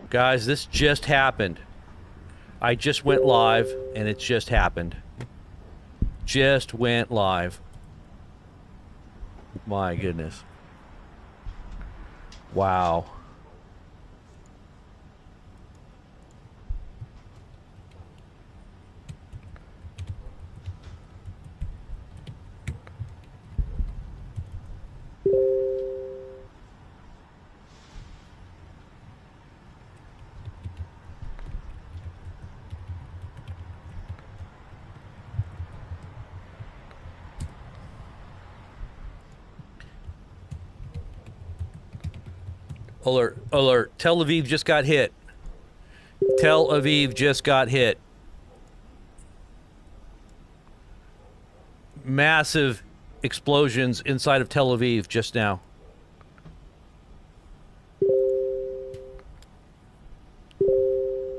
Guys, this just happened. I just went live, and it just happened. Just went live. My goodness. Wow. Alert, alert. Tel Aviv just got hit. Tel Aviv just got hit. Massive explosions inside of Tel Aviv just now.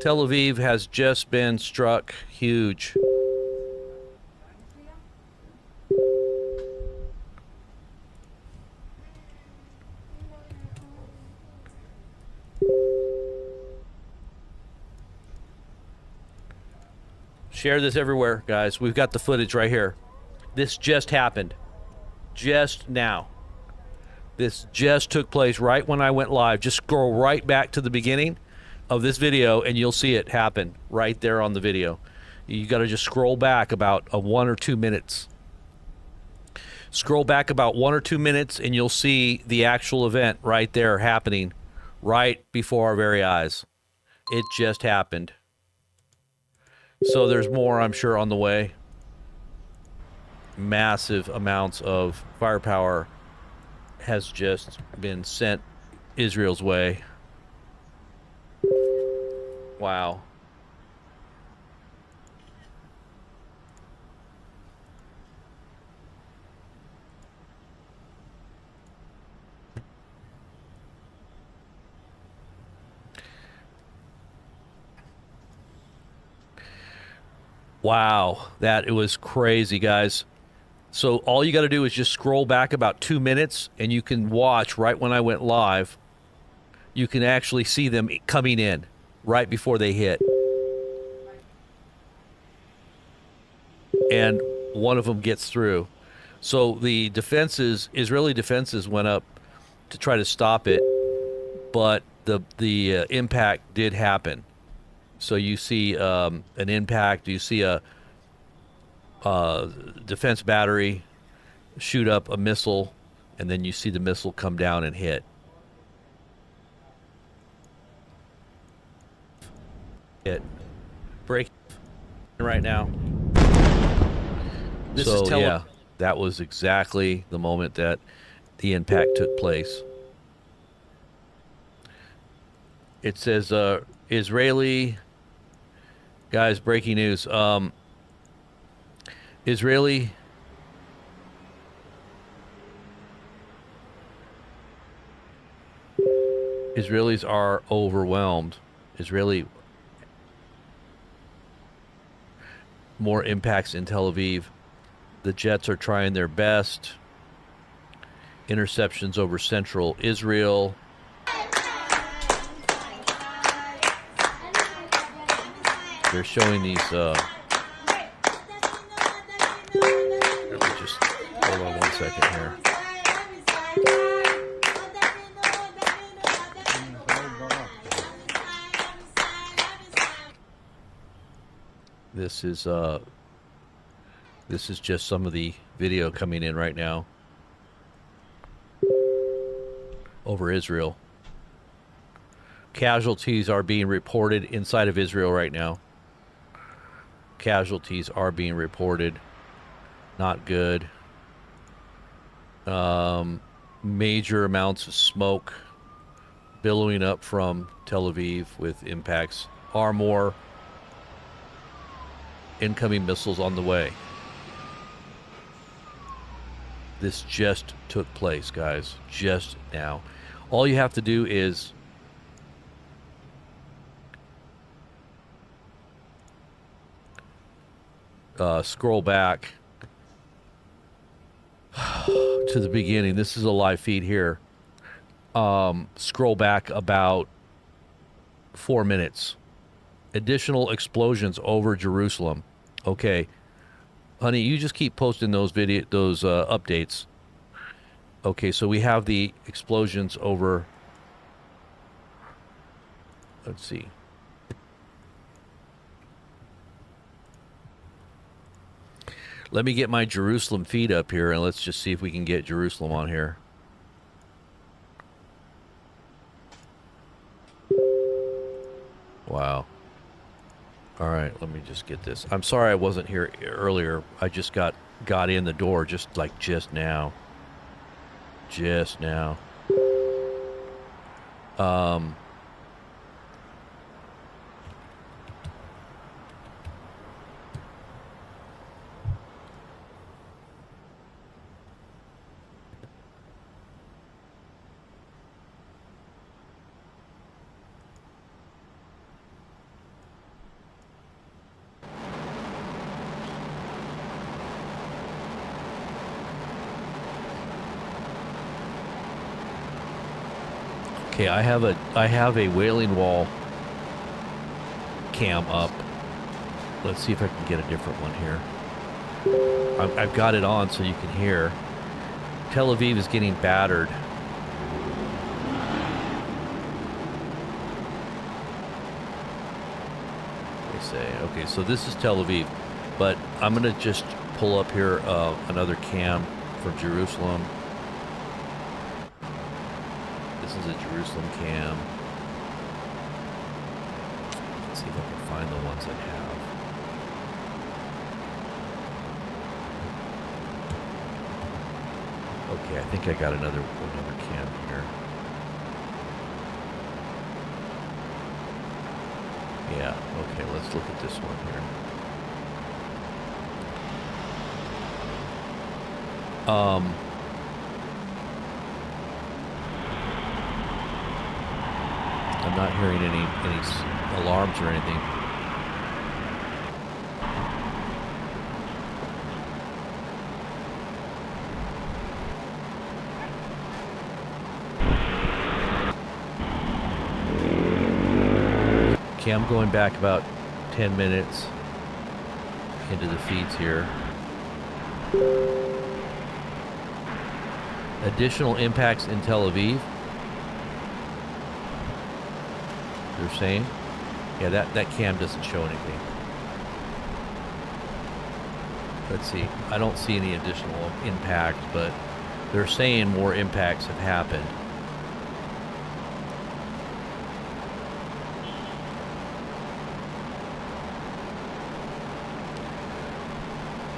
Tel Aviv has just been struck huge. Share this everywhere, guys. We've got the footage right here. This just happened. Just now. This just took place right when I went live. Just scroll right back to the beginning of this video and you'll see it happen right there on the video. You got to just scroll back about 1 or 2 minutes. Scroll back about 1 or 2 minutes and you'll see the actual event right there happening right before our very eyes. It just happened. So there's more, I'm sure, on the way. Massive amounts of firepower has just been sent Israel's way. Wow. Wow, it was crazy, guys. So all you got to do is just scroll back about 2 minutes and you can watch right when I went live. You can actually see them coming in right before they hit. And one of them gets through. So the defenses, Israeli defenses went up to try to stop it, but the impact did happen. So you see an impact, you see a defense battery shoot up a missile, and then you see the missile come down and hit. Break right now. Yeah, that was exactly the moment that the impact took place. It says Israeli... Guys, breaking news. Israelis are overwhelmed. More impacts in Tel Aviv. The jets are trying their best. Interceptions over central Israel. They're showing these, let me just, hold on 1 second here. This is just some of the video coming in right now over Israel. Casualties are being reported inside of Israel right now. Casualties are being reported. Not good. Major amounts of smoke billowing up from Tel Aviv with impacts. Are more incoming missiles on the way. This just took place, guys. Just now. All you have to do is scroll back to the beginning. This is a live feed here. Scroll back about 4 minutes. Additional explosions over Jerusalem. Okay. Honey, you just keep posting those updates. Okay, so we have the explosions over. Let's see. Let me get my Jerusalem feed up here, and let's just see if we can get Jerusalem on here. Wow. All right, let me just get this. I'm sorry I wasn't here earlier. I just got in the door just now. Just now. Okay, I have a Wailing Wall cam up. Let's see if I can get a different one here. I've got it on so you can hear. Tel Aviv is getting battered. They say, okay, so this is Tel Aviv, but I'm gonna just pull up here another cam from Jerusalem. This is a Jerusalem cam. Let's see if I can find the ones I have. Okay, I think I got another cam here. Yeah, okay, let's look at this one here. I'm not hearing any alarms or anything. Okay, I'm going back about 10 minutes into the feeds here. Additional impacts in Tel Aviv. They're saying, yeah, that cam doesn't show anything. Let's see. I don't see any additional impact, but they're saying more impacts have happened.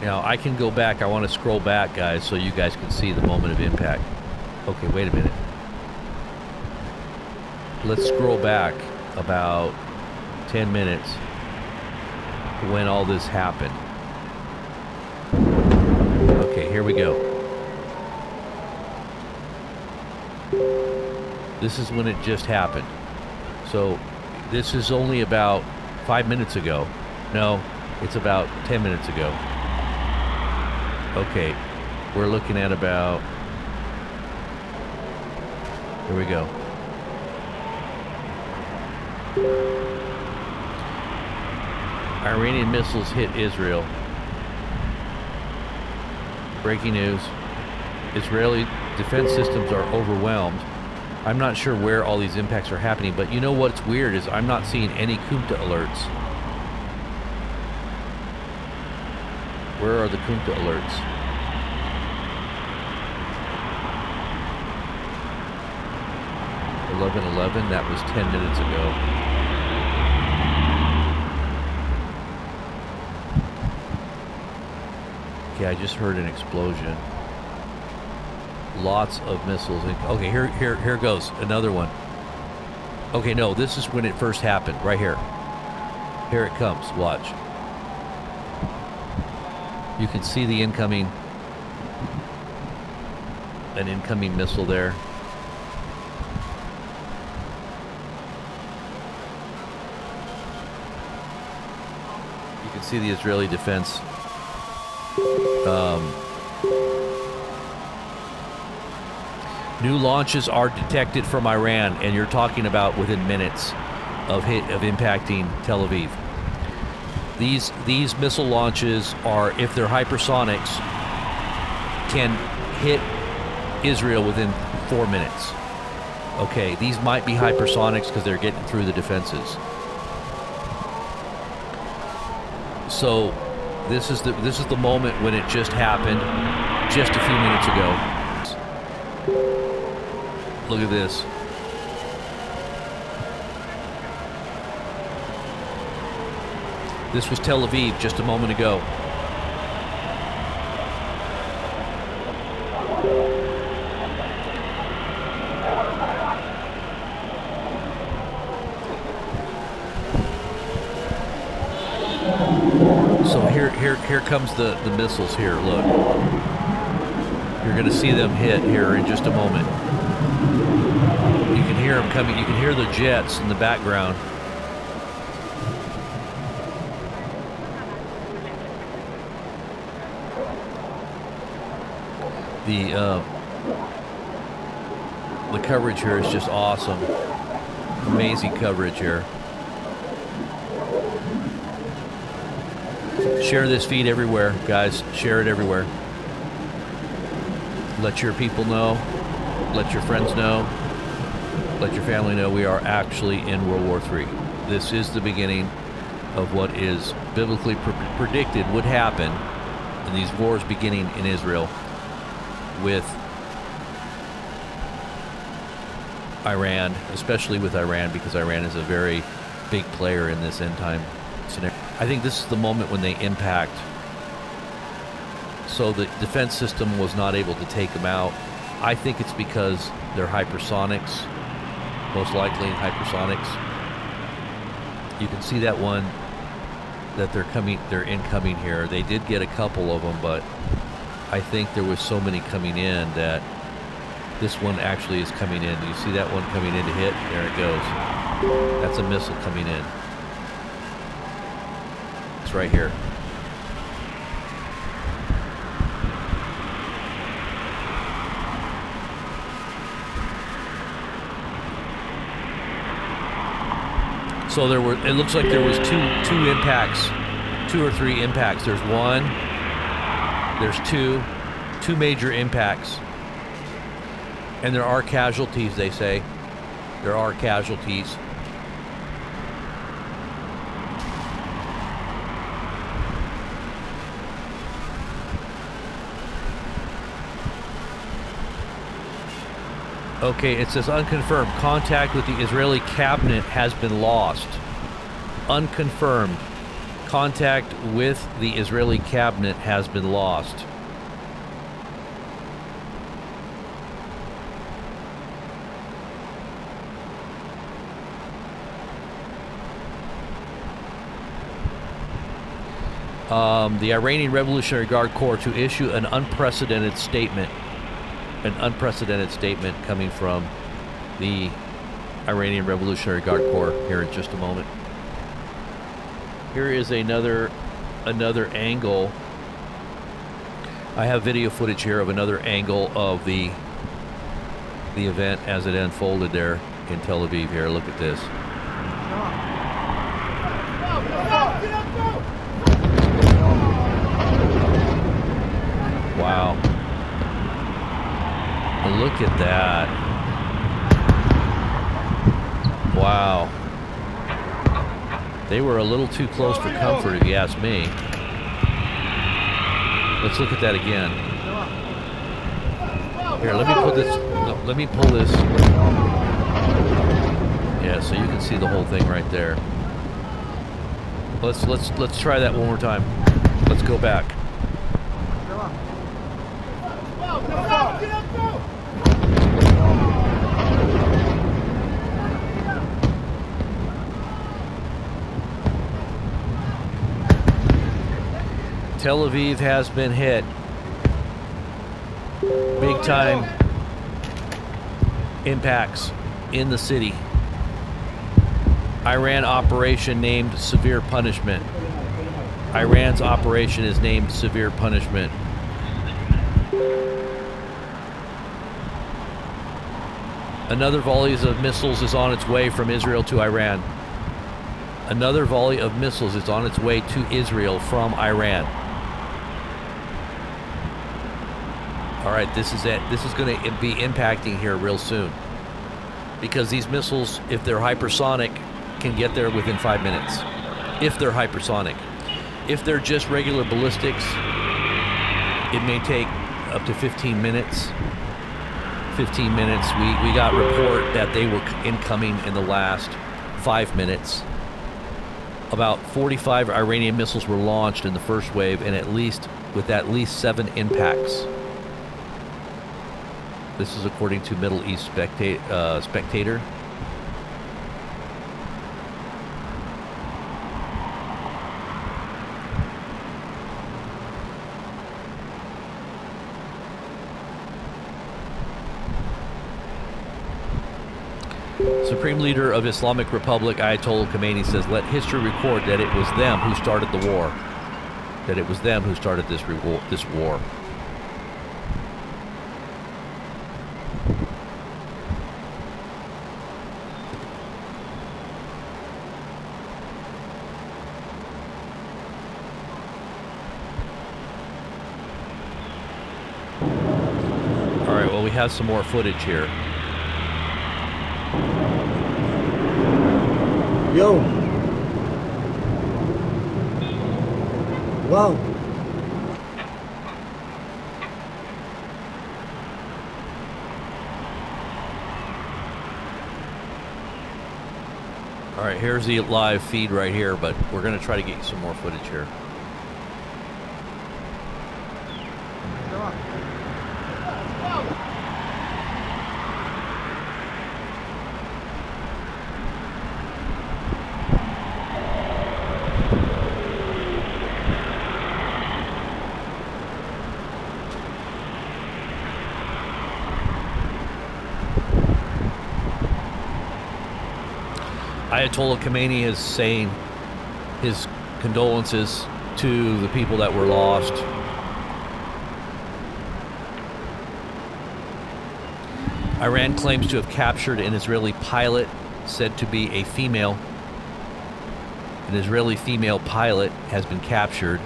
Now, I can go back. I want to scroll back, guys, so you guys can see the moment of impact. Okay, wait a minute. Let's scroll back about 10 minutes when all this happened. Okay, here we go. This is when it just happened. So this is only about 5 minutes ago. No, it's about 10 minutes ago. Okay, we're looking at about, here we go. Iranian missiles hit Israel. Breaking news. Israeli defense systems are overwhelmed. I'm not sure where all these impacts are happening, but you know what's weird is I'm not seeing any Kumta alerts. Where are the Kumta alerts? (11:11). That was 10 minutes ago. Okay, I just heard an explosion. Lots of missiles. Okay, here goes another one. Okay, no, this is when it first happened. Right here. Here it comes. Watch. You can see the incoming missile there. You can see the Israeli defense. New launches are detected from Iran, and you're talking about within minutes. of impacting Tel Aviv. These missile launches are, if they're hypersonics, can hit Israel within 4 minutes. Okay, these might be hypersonics because they're getting through the defenses. So this is the moment when it just happened, just a few minutes ago. Look at this. This was Tel Aviv just a moment ago. So here comes the missiles here. Look, you're going to see them hit here in just a moment. You can hear them coming. You can hear the jets in the background. The coverage here is just awesome. Amazing coverage here. Share this feed everywhere, guys. Share it everywhere. Let your people know. Let your friends know. Let your family know we are actually in World War III. This is the beginning of what is biblically predicted would happen in these wars beginning in Israel with Iran, especially with Iran, because Iran is a very big player in this end time scenario. I think this is the moment when they impact. So the defense system was not able to take them out. I think it's because they're hypersonics, most likely hypersonics. You can see that one that they're incoming here. They did get a couple of them, but I think there was so many coming in that this one actually is coming in. Do you see that one coming in to hit? There it goes. That's a missile coming in. It's right here. So it looks like there was two impacts, 2 or 3 impacts. There's one, there's two major impacts. And there are casualties, they say. There are casualties. Okay, it says unconfirmed. Contact with the Israeli cabinet has been lost. Unconfirmed. Contact with the Israeli cabinet has been lost. The Iranian Revolutionary Guard Corps to issue an unprecedented statement. An unprecedented statement coming from the Iranian Revolutionary Guard Corps here in just a moment. Here is another angle. I have video footage here of another angle of the event as it unfolded there in Tel Aviv here. Look at this. Wow. Look at that. Wow. They were a little too close for comfort, if you ask me. Let's look at that again. Here, let me pull this. Let me pull this. Yeah, so you can see the whole thing right there. Let's try that one more time. Let's go back. Tel Aviv has been hit. Big time impacts in the city. Iran operation named severe punishment. Iran's operation is named severe punishment. Another volleys of missiles is on its way from Israel to Iran. Another volley of missiles is on its way to Israel from Iran. All right, this is it. This is going to be impacting here real soon. Because these missiles, if they're hypersonic, can get there within 5 minutes. If they're hypersonic. If they're just regular ballistics, it may take up to 15 minutes. 15 minutes. We got report that they were incoming in the last 5 minutes. About 45 Iranian missiles were launched in the first wave, and at least 7 impacts. This is according to Middle East Spectator. Supreme Leader of Islamic Republic Ayatollah Khomeini says, "Let history record that it was them who started the war. That it was them who started this war." All right. Well, we have some more footage here. Yo. Wow. All right, here's the live feed right here, but we're going to try to get you some more footage here. Ayatollah Khomeini is saying his condolences to the people that were lost. Iran claims to have captured an Israeli pilot said to be a female. An Israeli female pilot has been captured.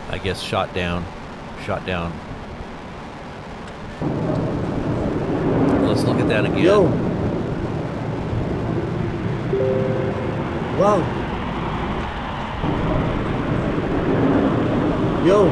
I guess shot down. Let's look at that again. Yo. Wow. Yo.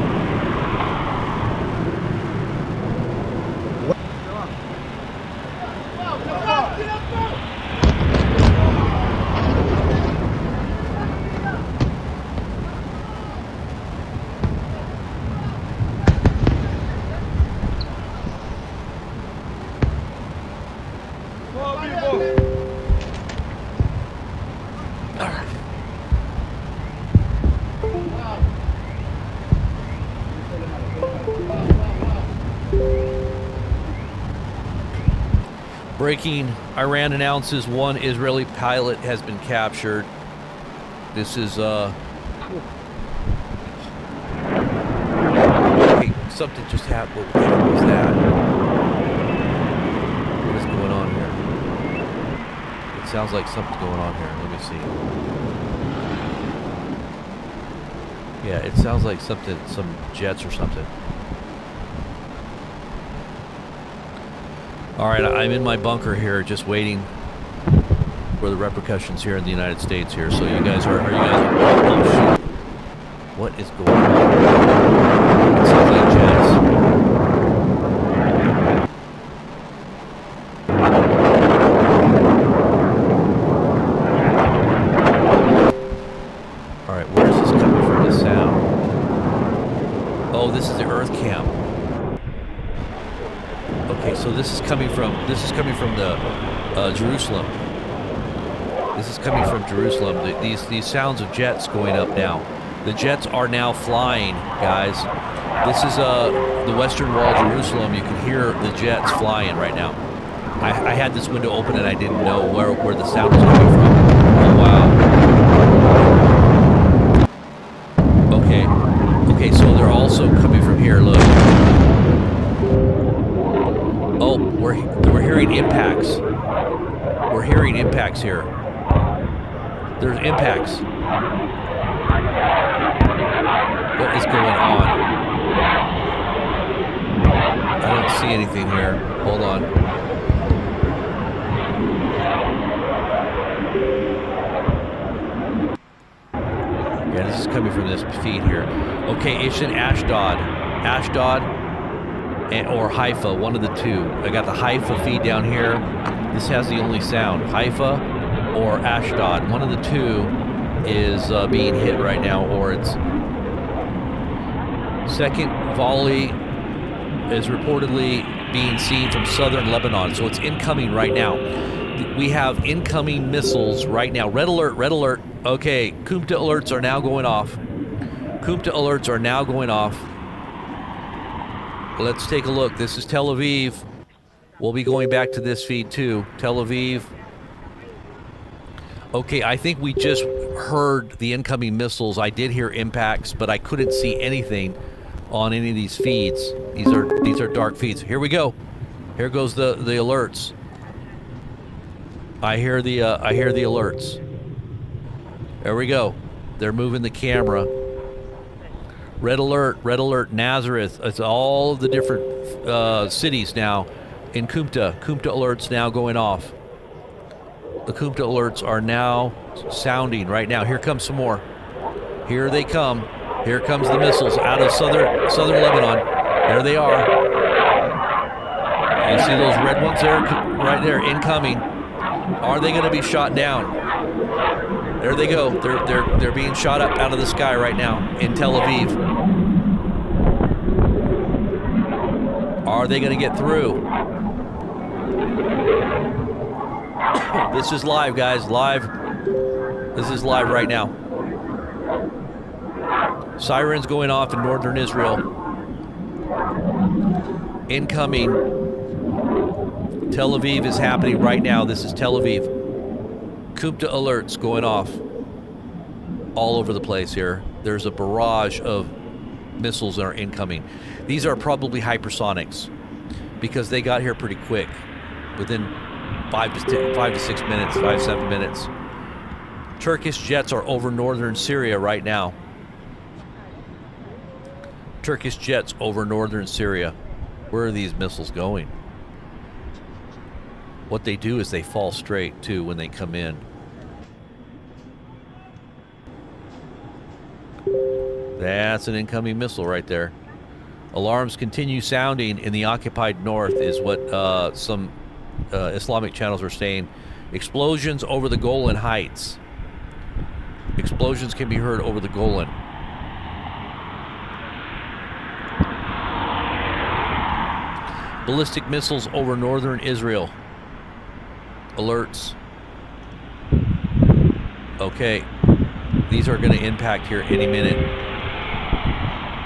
Breaking, Iran announces one Israeli pilot has been captured. This is, okay, something just happened. What the hell was that? What is going on here? It sounds like something's going on here. Let me see. Yeah, it sounds like something, some jets or something. All right, I'm in my bunker here, just waiting for the repercussions here in the United States here. So you guys are you guys? Oh shoot! What is going on? It sounds like jets. All right, where is this coming from? This sound? Oh, this is the Earth Camp. Okay, so this is coming from the Jerusalem. This is coming from Jerusalem. These sounds of jets going up now. The jets are now flying, guys. This is the Western Wall, Jerusalem. You can hear the jets flying right now. I had this window open and I didn't know where the sound was coming from. Oh wow. Okay, so they're also coming from here. Look. Oh, we're hearing impacts. We're hearing impacts here. There's impacts. What is going on? I don't see anything here. Hold on. Yeah, this is coming from this feed here. Okay, it's in Ashdod. Ashdod or Haifa, one of the two. I got the Haifa feed down here. This has the only sound. Haifa or Ashdod. One of the two is being hit right now, or it's second volley is reportedly being seen from southern Lebanon, so it's incoming right now. We have incoming missiles right now. Red alert, red alert. Okay, Kumta alerts are now going off. Kumta alerts are now going off. Let's take a look. This is Tel Aviv. We'll be going back to this feed too. Tel Aviv. Okay, I think we just heard the incoming missiles. I did hear impacts, but I couldn't see anything on any of these feeds. These are dark feeds. Here we go. Here goes the alerts. I hear the alerts. There we go. They're moving the camera. Red alert, Nazareth. It's all of the different cities now in Kumta. Kumta alerts now going off. The Kumta alerts are now sounding right now. Here comes some more. Here they come. Here comes the missiles out of southern Lebanon. There they are. You see those red ones there? Right there, incoming. Are they going to be shot down? There they go. They're being shot up out of the sky right now in Tel Aviv. Are they going to get through? This is live, guys. Live. This is live right now. Sirens going off in northern Israel. Incoming. Tel Aviv is happening right now. This is Tel Aviv. Kumta alerts going off all over the place here. There's a barrage of missiles that are incoming. These are probably hypersonics because they got here pretty quick, within 5 to 6 minutes, 5-7 minutes. Turkish jets are over northern Syria right now. Turkish jets over northern Syria. Where are these missiles going? What they do is they fall straight too when they come in. That's an incoming missile right there. Alarms continue sounding in the occupied north is what some Islamic channels are saying. Explosions over the Golan Heights. Explosions can be heard over the Golan. Ballistic missiles over northern Israel. Alerts. Okay. These are going to impact here any minute.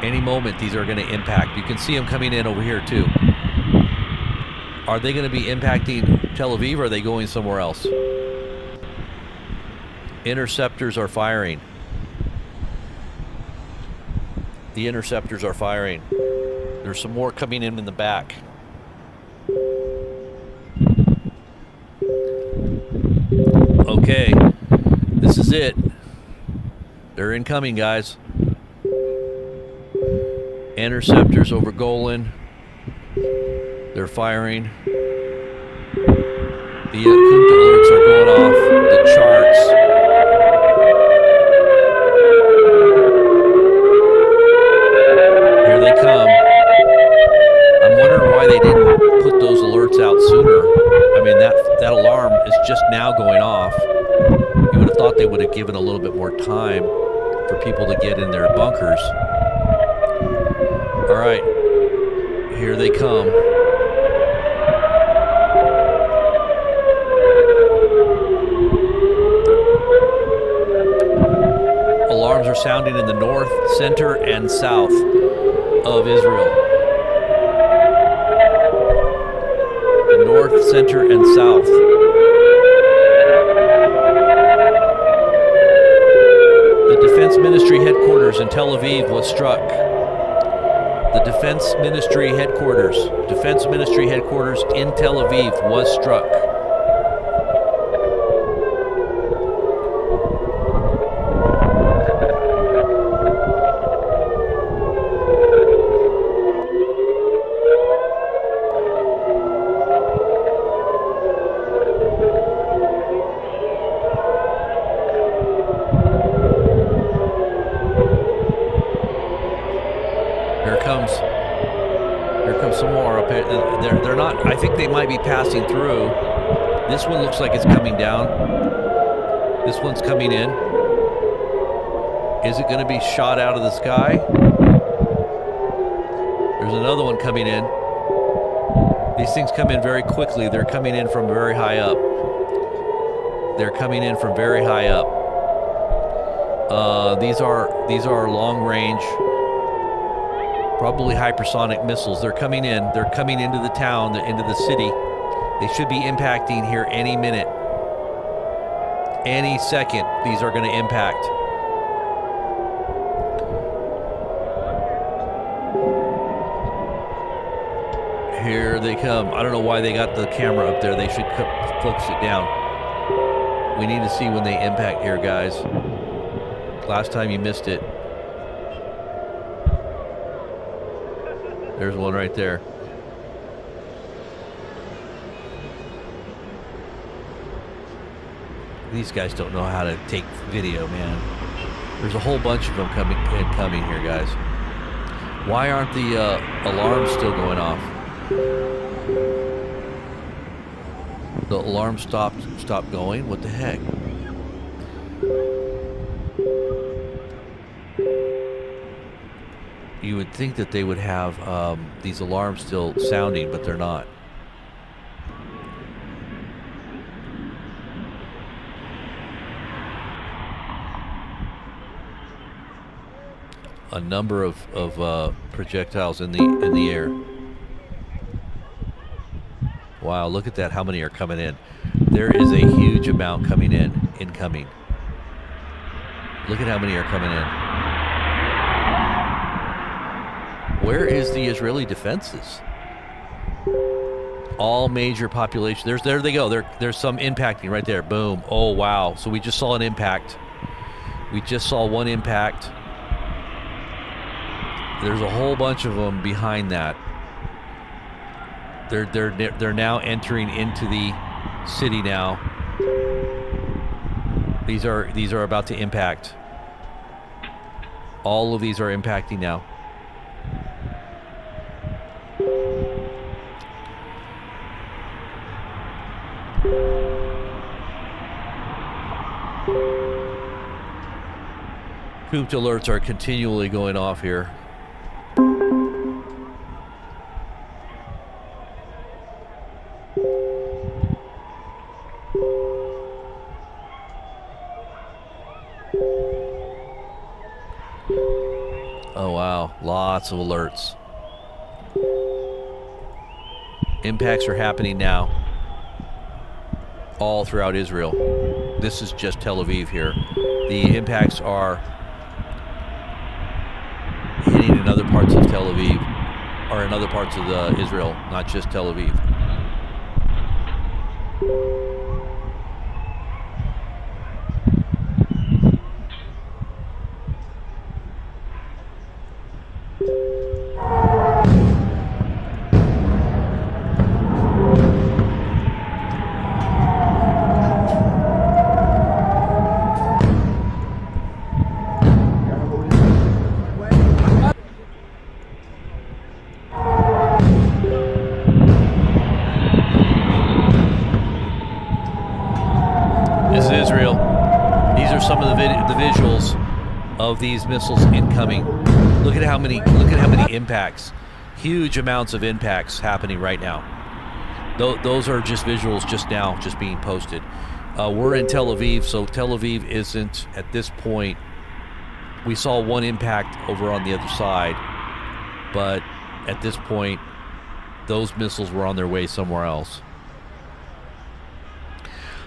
Any moment these are going to impact. You can see them coming in over here too. Are they going to be impacting Tel Aviv or are they going somewhere else? Interceptors are firing. The interceptors are firing. There's some more coming in the back. Okay, this is it. They're incoming, guys. Interceptors over Golan. They're firing. The Kumta alerts are going off the charts. Here they come. I'm wondering why they didn't put those alerts out sooner. I mean, that alarm is just now going off. You would have thought they would have given a little bit more time for people to get in their bunkers. All right, here they come. Alarms are sounding in the north, center, and south of Israel. The north, center, and south. The Defense Ministry headquarters in Tel Aviv was struck. The Defense Ministry headquarters in Tel Aviv was struck. I think they might be passing through. This one looks like it's coming down. This one's coming in. Is it going to be shot out of the sky? There's another one coming in. These things come in very quickly. They're coming in from very high up. They're coming in from very high up. These are long range, probably hypersonic missiles. They're coming in. They're coming into the town, into the city. They should be impacting here any minute. Any second, these are going to impact. Here they come. I don't know why they got the camera up there. They should focus it down. We need to see when they impact here, guys. Last time you missed it. There's one right there. These guys don't know how to take video, man. There's a whole bunch of them coming here, guys. Why aren't the alarms still going off? The alarm stopped going? What the heck? You would think that they would have these alarms still sounding, but they're not. A number of projectiles in the air. Wow, look at that. How many are coming in? There is a huge amount coming in, incoming. Look at how many are coming in. Where is the Israeli defenses? All major population. There they go. There's some impacting right there. Boom. Oh, wow. So we just saw an impact. We just saw one impact. There's a whole bunch of them behind that. They're now entering into the city now. These are about to impact. All of these are impacting now. Cooped alerts are continually going off here. Oh wow, lots of alerts. Impacts are happening now all throughout Israel. This is just Tel Aviv here. The impacts are hitting in other parts of Tel Aviv, or in other parts of Israel, not just Tel Aviv. This is Israel. These are some of the visuals of these missiles incoming. Look at how many impacts. Huge amounts of impacts happening right now. Those are just visuals just now, just being posted. We're in Tel Aviv, so Tel Aviv isn't at this point. We saw one impact over on the other side, but at this point, those missiles were on their way somewhere else.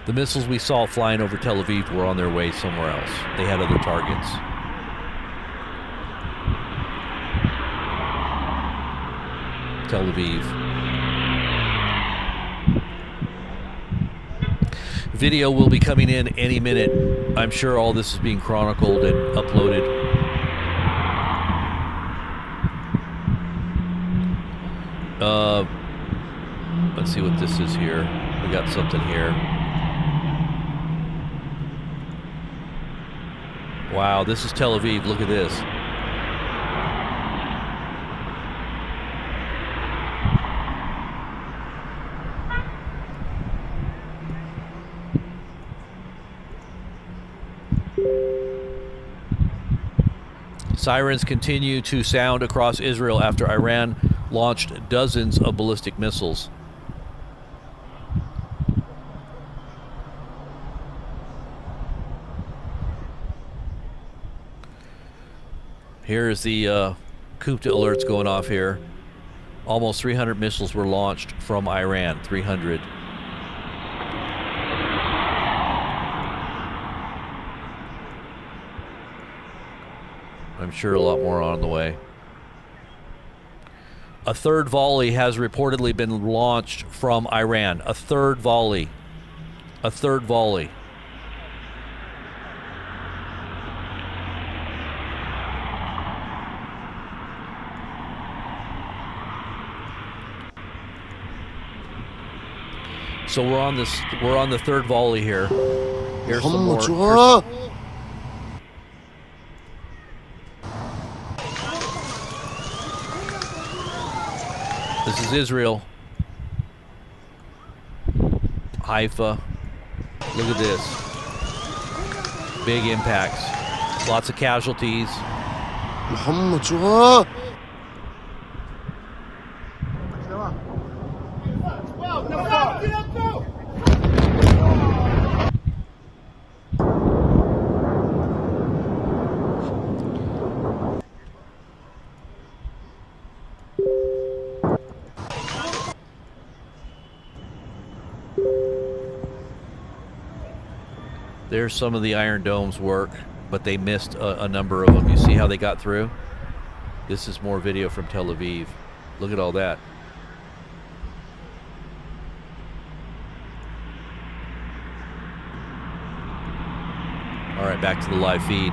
The missiles we saw flying over Tel Aviv were on their way somewhere else. They had other targets. Tel Aviv. Video will be coming in any minute. I'm sure all this is being chronicled and uploaded. Let's see what this is here. We got something here. Wow, this is Tel Aviv. Look at this. Sirens continue to sound across Israel after Iran launched dozens of ballistic missiles. Here's the Kupta alerts going off here. Almost 300 missiles were launched from Iran. 300. I'm sure a lot more on the way. A third volley has reportedly been launched from Iran. A third volley. A third volley. So we're on this. We're on the third volley here. Here's some more. This is Israel. Haifa. Look at this. Big impacts. Lots of casualties. There's some of the Iron Dome's work, but they missed a number of them. You see how they got through? This is more video from Tel Aviv. Look at all that. All right, back to the live feed.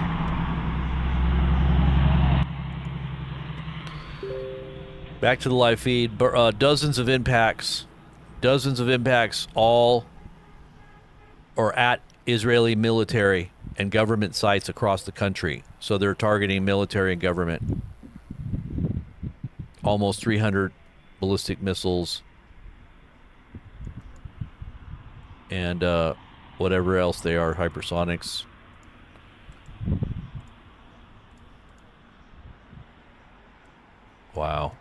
Back to the live feed. Dozens of impacts. Dozens of impacts, all are at Israeli military and government sites across the country. So they're targeting military and government. Almost 300 ballistic missiles and whatever else they are, hypersonics. Wow.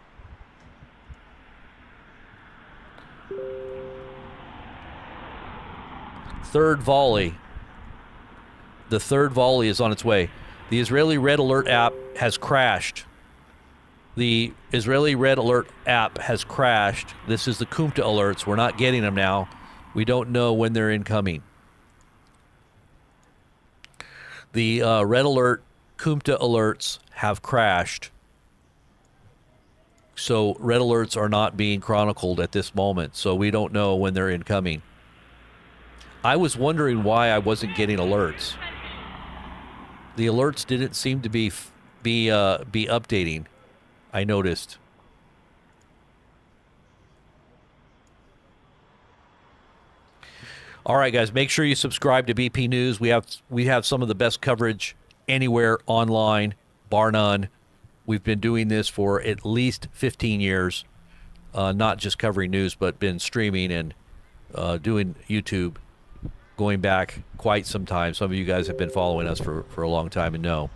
Third volley. The third volley is on its way. The Israeli Red Alert app has crashed. The Israeli Red Alert app has crashed. This is the Kumta alerts. We're not getting them now. We don't know when they're incoming. The Red Alert Kumta alerts have crashed. So red alerts are not being chronicled at this moment. So we don't know when they're incoming. I was wondering why I wasn't getting alerts. The alerts didn't seem to be updating. I noticed. All right, guys, make sure you subscribe to BP News. We have some of the best coverage anywhere online, bar none. We've been doing this for at least 15 years, not just covering news, but been streaming and doing YouTube. Going back quite some time. Some of you guys have been following us for a long time and know.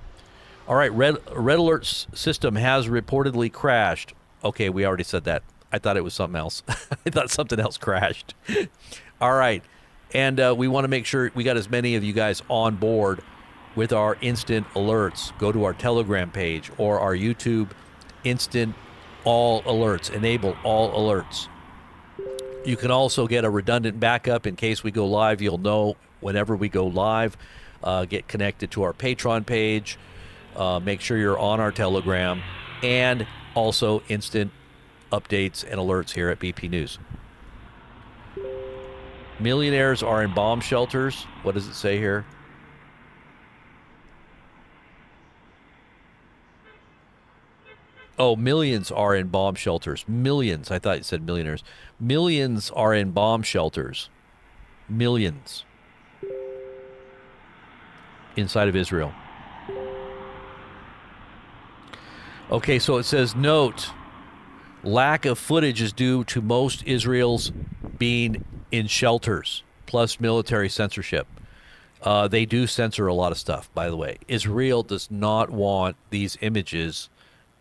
All right, Red Alert system has reportedly crashed. Okay, we already said that. I thought it was something else. I thought something else crashed. All right, and we want to make sure we got as many of you guys on board with our instant alerts. Go to our Telegram page or our YouTube instant all alerts. Enable all alerts. You can also get a redundant backup in case we go live. You'll know whenever we go live. Get connected to our Patreon page. Make sure you're on our Telegram. And also instant updates and alerts here at BP News. Millionaires are in bomb shelters. What does it say here? Oh, millions are in bomb shelters. Millions. I thought you said millionaires. Millions are in bomb shelters. Millions. Inside of Israel. Okay, so it says, note, lack of footage is due to most Israel's being in shelters, plus military censorship. They do censor a lot of stuff, by the way. Israel does not want these images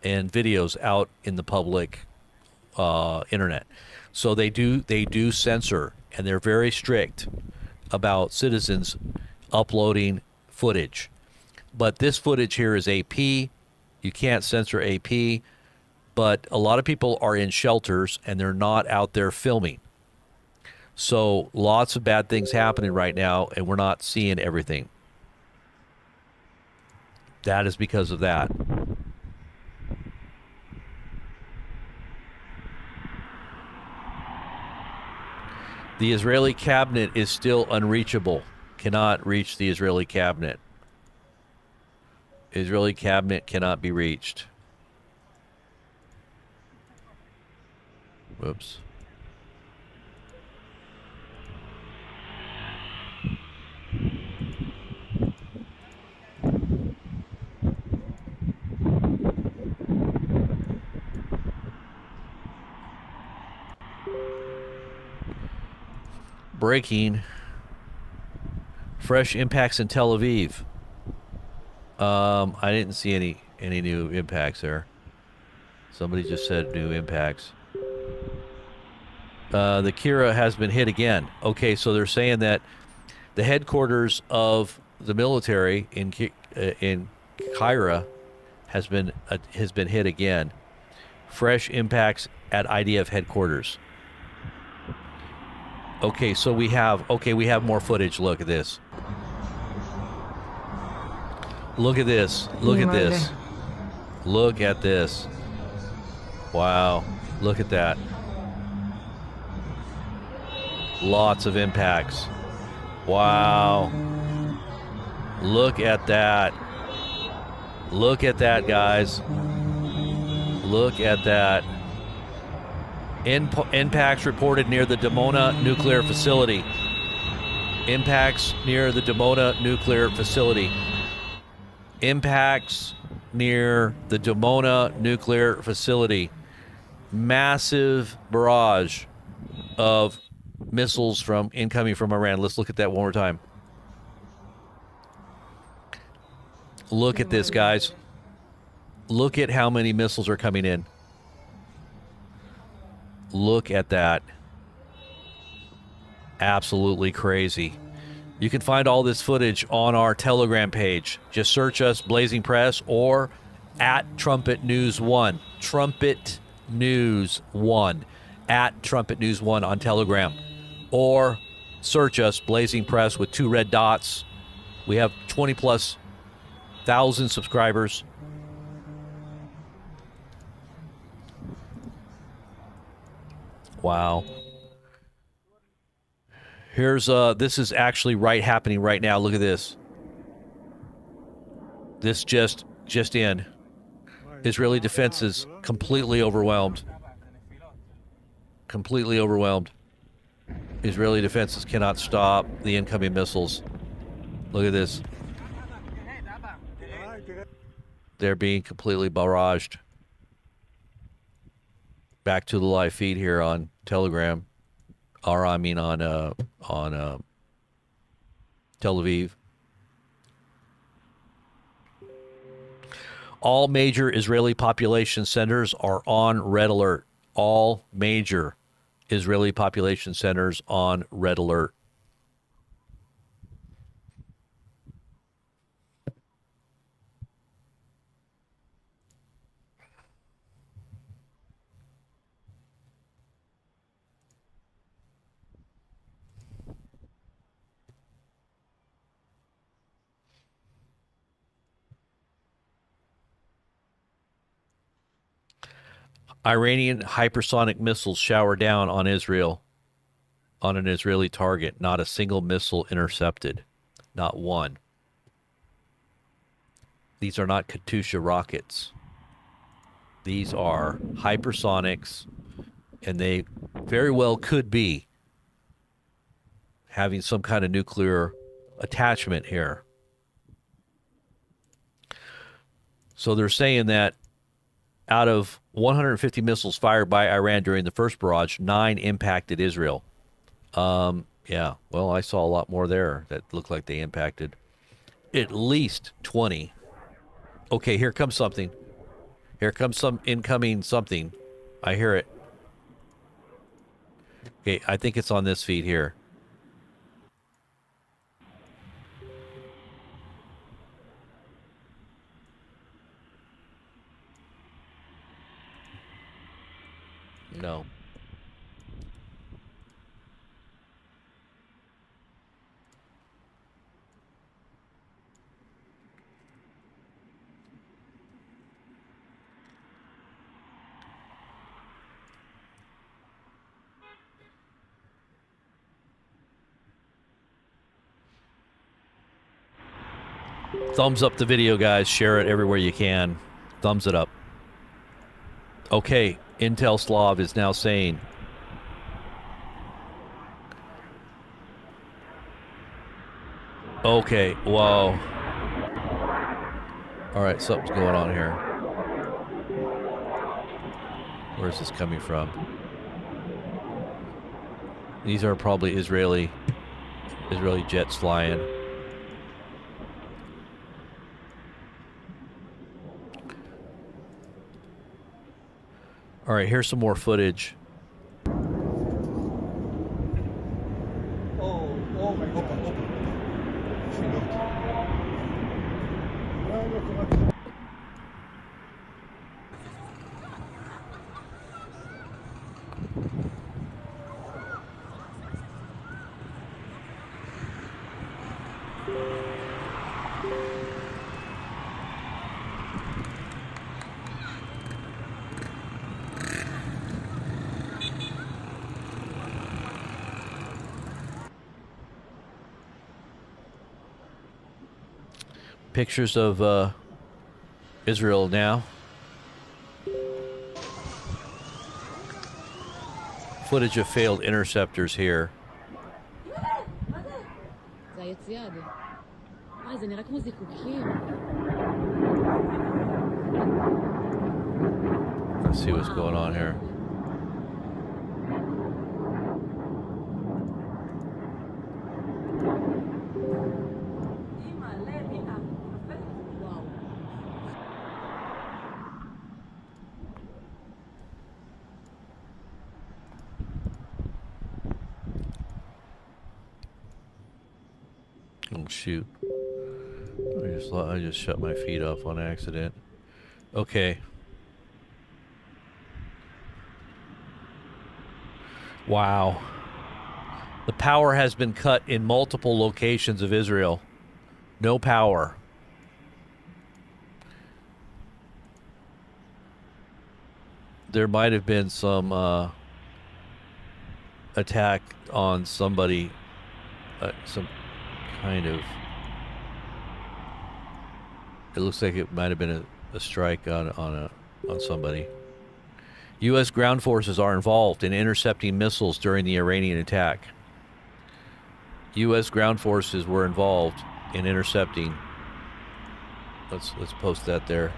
and videos out in the public internet. So they do censor, and they're very strict about citizens uploading footage. But this footage here is AP. You can't censor AP, but a lot of people are in shelters and they're not out there filming. So lots of bad things happening right now, and we're not seeing everything. That is because of that. The Israeli cabinet is still unreachable. Cannot reach the Israeli cabinet. Israeli cabinet cannot be reached. Whoops. Breaking. Fresh impacts in Tel Aviv. I didn't see any new impacts there. Somebody just said new impacts. The Kira has been hit again. Okay, so they're saying that the headquarters of the military in Kyra has been hit again. Fresh impacts at IDF headquarters. Okay, so we have more footage. Look at this. Look at this. Look at this. Look at this. Wow. Look at that. Lots of impacts. Wow. Look at that. Look at that, guys. Look at that. Impacts reported near the Dimona nuclear facility. Impacts near the Dimona nuclear facility. Impacts near the Dimona nuclear facility. Massive barrage of missiles incoming from Iran. Let's look at that one more time. Look at this, guys. Look at how many missiles are coming in. Look at that. Absolutely crazy. You can find all this footage on our Telegram page. Just search us, Blazing Press, or at Trumpet News 1. Trumpet News 1. At Trumpet News 1 on Telegram. Or search us, Blazing Press, with 2 red dots. We have 20+ thousand subscribers. Wow. Here's this is actually happening right now. Look at this. This just in. Israeli defenses completely overwhelmed. Completely overwhelmed. Israeli defenses cannot stop the incoming missiles. Look at this. They're being completely barraged. Back to the live feed here on Telegram, or I mean on Tel Aviv. All major Israeli population centers are on red alert. All major Israeli population centers on red alert. Iranian hypersonic missiles shower down on Israel, on an Israeli target. Not a single missile intercepted. Not one. These are not Katyusha rockets. These are hypersonics, and they very well could be having some kind of nuclear attachment here. So they're saying that out of 150 missiles fired by Iran during the first barrage, 9 impacted Israel. Yeah, well, I saw a lot more there that looked like they impacted at least 20. Okay, here comes something. Here comes some incoming something. I hear it. Okay, I think it's on this feed here. No. Thumbs up the video, guys. Share it everywhere you can. Thumbs it up. Okay, Intel Slav is now saying. Okay, whoa. All right, something's going on here. Where's this coming from? These are probably Israeli jets flying. All right, here's some more footage. Pictures of Israel now. Footage of failed interceptors here. Let's see what's going on here. Oh shoot. I just shut my feed off on accident. Okay. Wow. The power has been cut in multiple locations of Israel. No power. There might have been some attack on somebody, some kind of. It looks like it might have been a strike on somebody. U.S. ground forces are involved in intercepting missiles during the Iranian attack. U.S. ground forces were involved in intercepting. Let's post that there.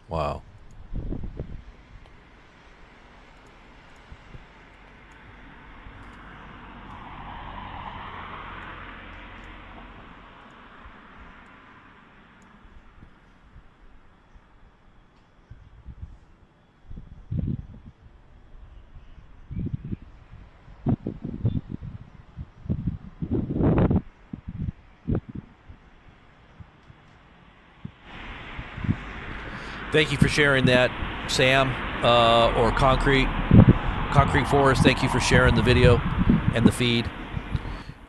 Wow. Thank you for sharing that, Sam, or Concrete Forest. Thank you for sharing the video and the feed.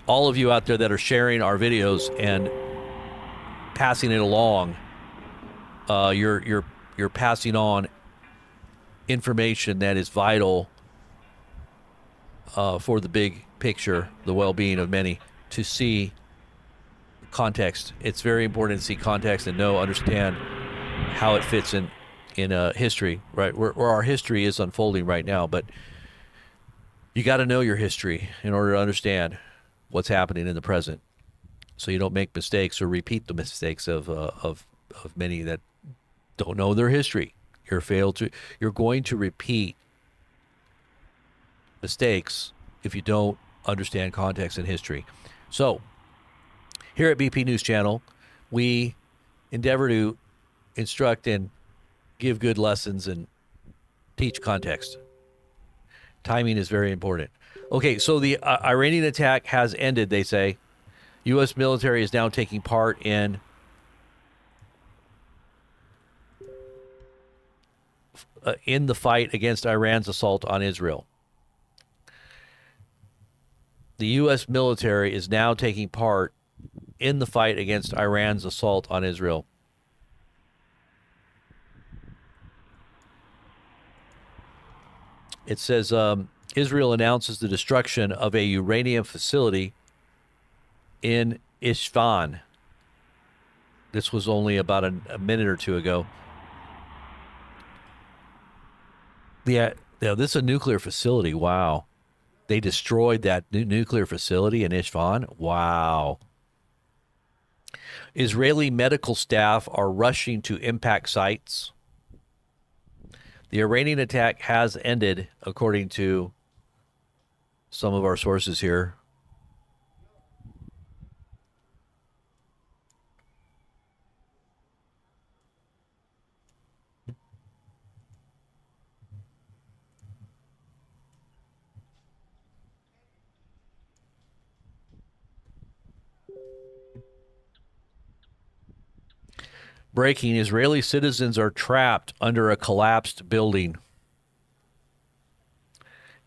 All of you out there that are sharing our videos and passing it along, you're passing on information that is vital for the big picture, the well-being of many, to see context. It's very important to see context and understand how it fits in history, right? Where our history is unfolding right now. But You got to know your history in order to understand what's happening in the present, so you don't make mistakes or repeat the mistakes of many that don't know their history. You're going to repeat mistakes if you don't understand context and history. So, here at BP News Channel, we endeavor to instruct and give good lessons and teach context. Timing is very important. Okay, so the Iranian attack has ended, they say. U.S. military is now taking part in the fight against Iran's assault on Israel. The U.S. military is now taking part in the fight against Iran's assault on Israel. It says Israel announces the destruction of a uranium facility in Isfahan. This was only about a minute or two ago. Yeah, this is a nuclear facility. Wow. They destroyed that nuclear facility in Isfahan. Wow. Israeli medical staff are rushing to impact sites. The Iranian attack has ended, according to some of our sources here. Breaking: Israeli citizens are trapped under a collapsed building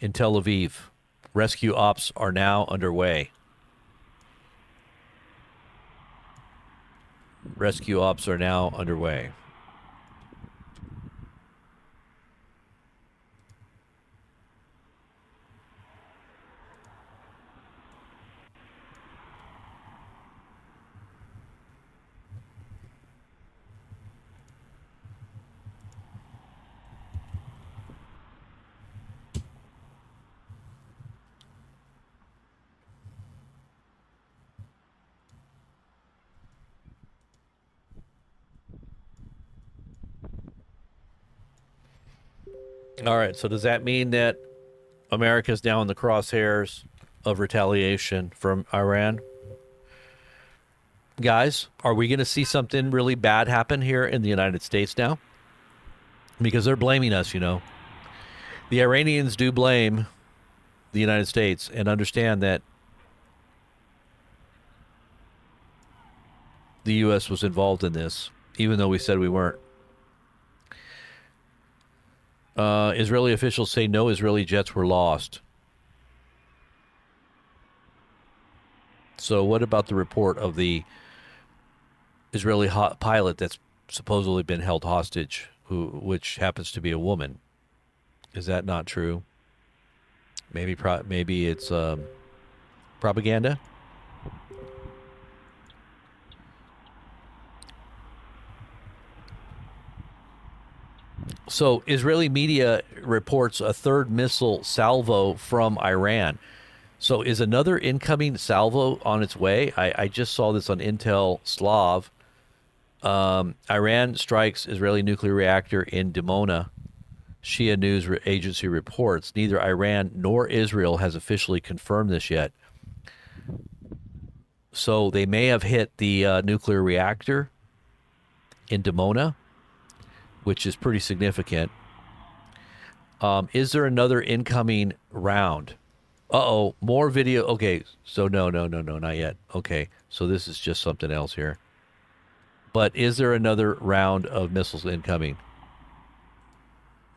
in Tel Aviv. Rescue ops are now underway. Rescue ops are now underway. All right, so does that mean that America's now in the crosshairs of retaliation from Iran? Guys, are we going to see something really bad happen here in the United States now? Because they're blaming us, you know. The Iranians do blame the United States, and understand that the U.S. was involved in this, even though we said we weren't. Israeli officials say no Israeli jets were lost. So what about the report of the Israeli pilot that's supposedly been held hostage, which happens to be a woman? Is that not true? Maybe it's propaganda. So Israeli media reports a third missile salvo from Iran. So is another incoming salvo on its way? I just saw this on Intel Slav. Iran strikes Israeli nuclear reactor in Dimona. Shia news agency reports. Neither Iran nor Israel has officially confirmed this yet. So they may have hit the nuclear reactor in Dimona, which is pretty significant. Is there another incoming round? Uh-oh, more video. Okay, so no, not yet. Okay, so this is just something else here. But is there another round of missiles incoming?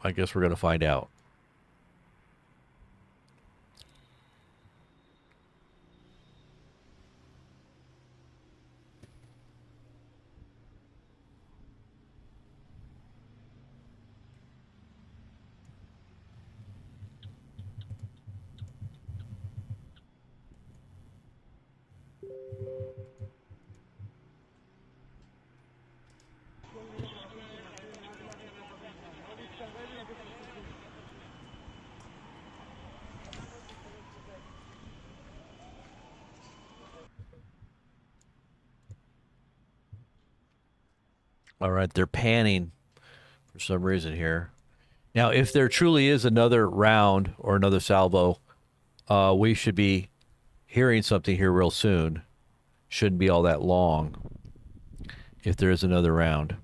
I guess we're going to find out. All right, they're panning for some reason here. Now, if there truly is another round or another salvo, we should be hearing something here real soon. Shouldn't be all that long if there is another round.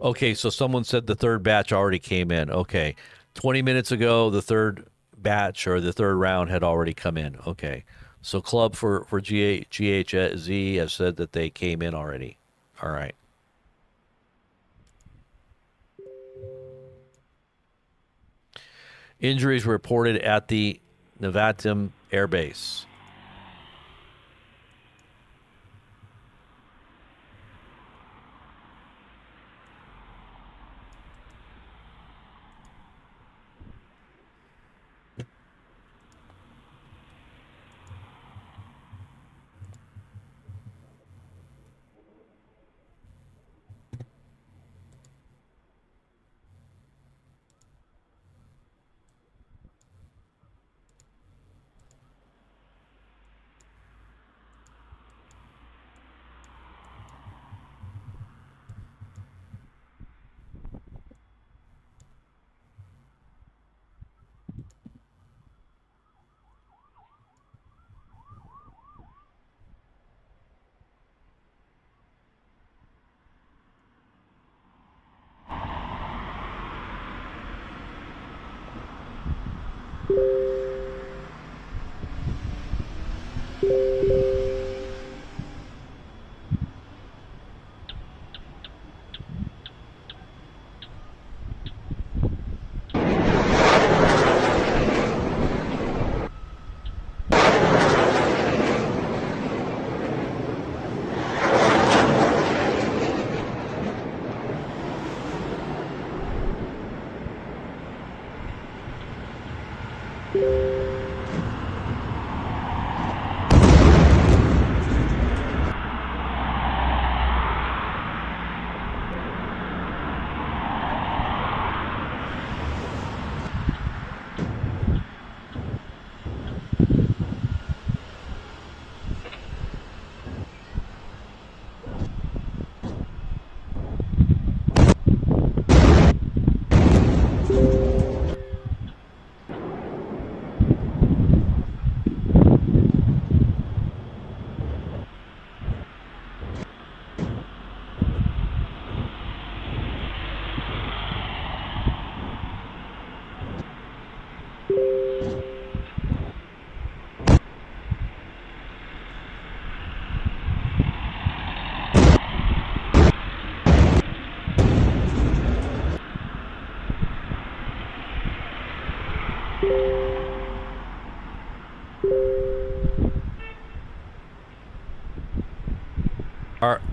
Okay, so someone said the third batch already came in. Okay. 20 minutes ago, the third batch or the third round had already come in. Okay. So Club for GHZ has said that they came in already. All right. Injuries reported at the Nevatim Air Base.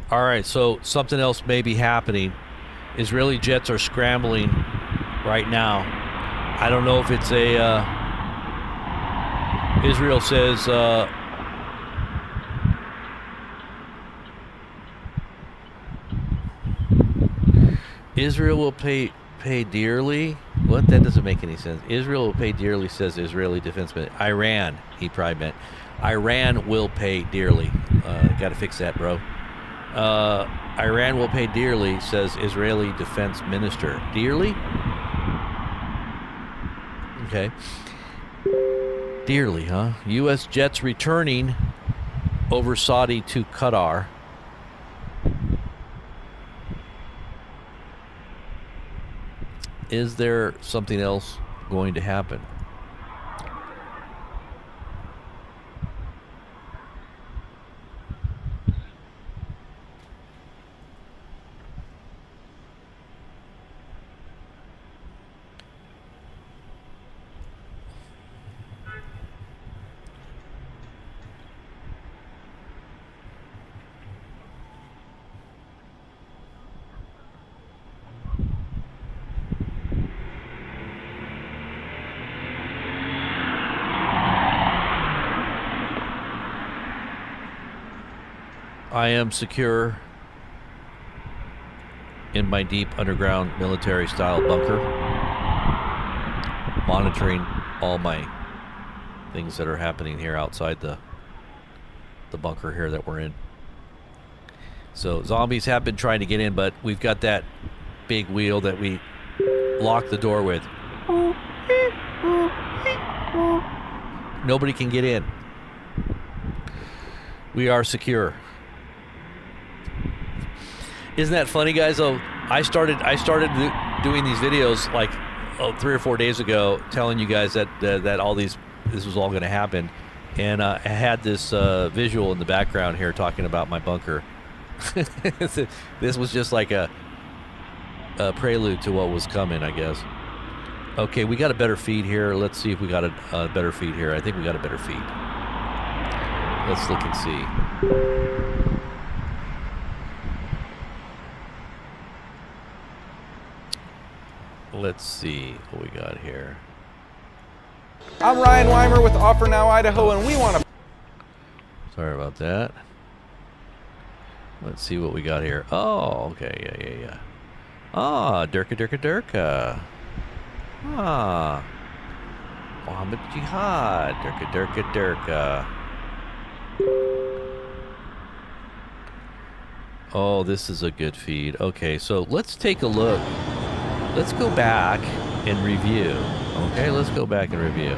All right, so something else may be happening. Israeli jets are scrambling right now. I don't know if it's a. Israel says. Israel will pay dearly. What? That doesn't make any sense. Israel will pay dearly, says Israeli defense minister. Iran, he probably meant. Iran will pay dearly. Got to fix that, bro. Iran will pay dearly, says Israeli defense minister. Dearly? Okay. Dearly, huh? U.S. jets returning over Saudi to Qatar. Is there something else going to happen? I am secure in my deep underground military style bunker. monitoring all my things that are happening here outside the bunker here that we're in. So zombies have been trying to get in, but we've got that big wheel that we lock the door with. Nobody can get in. We are secure. Isn't that funny, guys? Oh, I started doing these videos like 3 or 4 days ago, telling you guys that all this was all going to happen, and I had this visual in the background here talking about my bunker. This was just like a prelude to what was coming, I guess. Okay, we got a better feed here. Let's see if we got a better feed here. I think we got a better feed. Let's look and see. Let's see what we got here. I'm Ryan Weimer with Offer Now, Idaho, and we want to... Sorry about that. Let's see what we got here. Oh, okay, yeah. Ah, Durka. Ah. Mohammed Jihad. Durka. Oh, this is a good feed. Okay, so let's take a look. Let's go back and review. Okay, let's go back and review.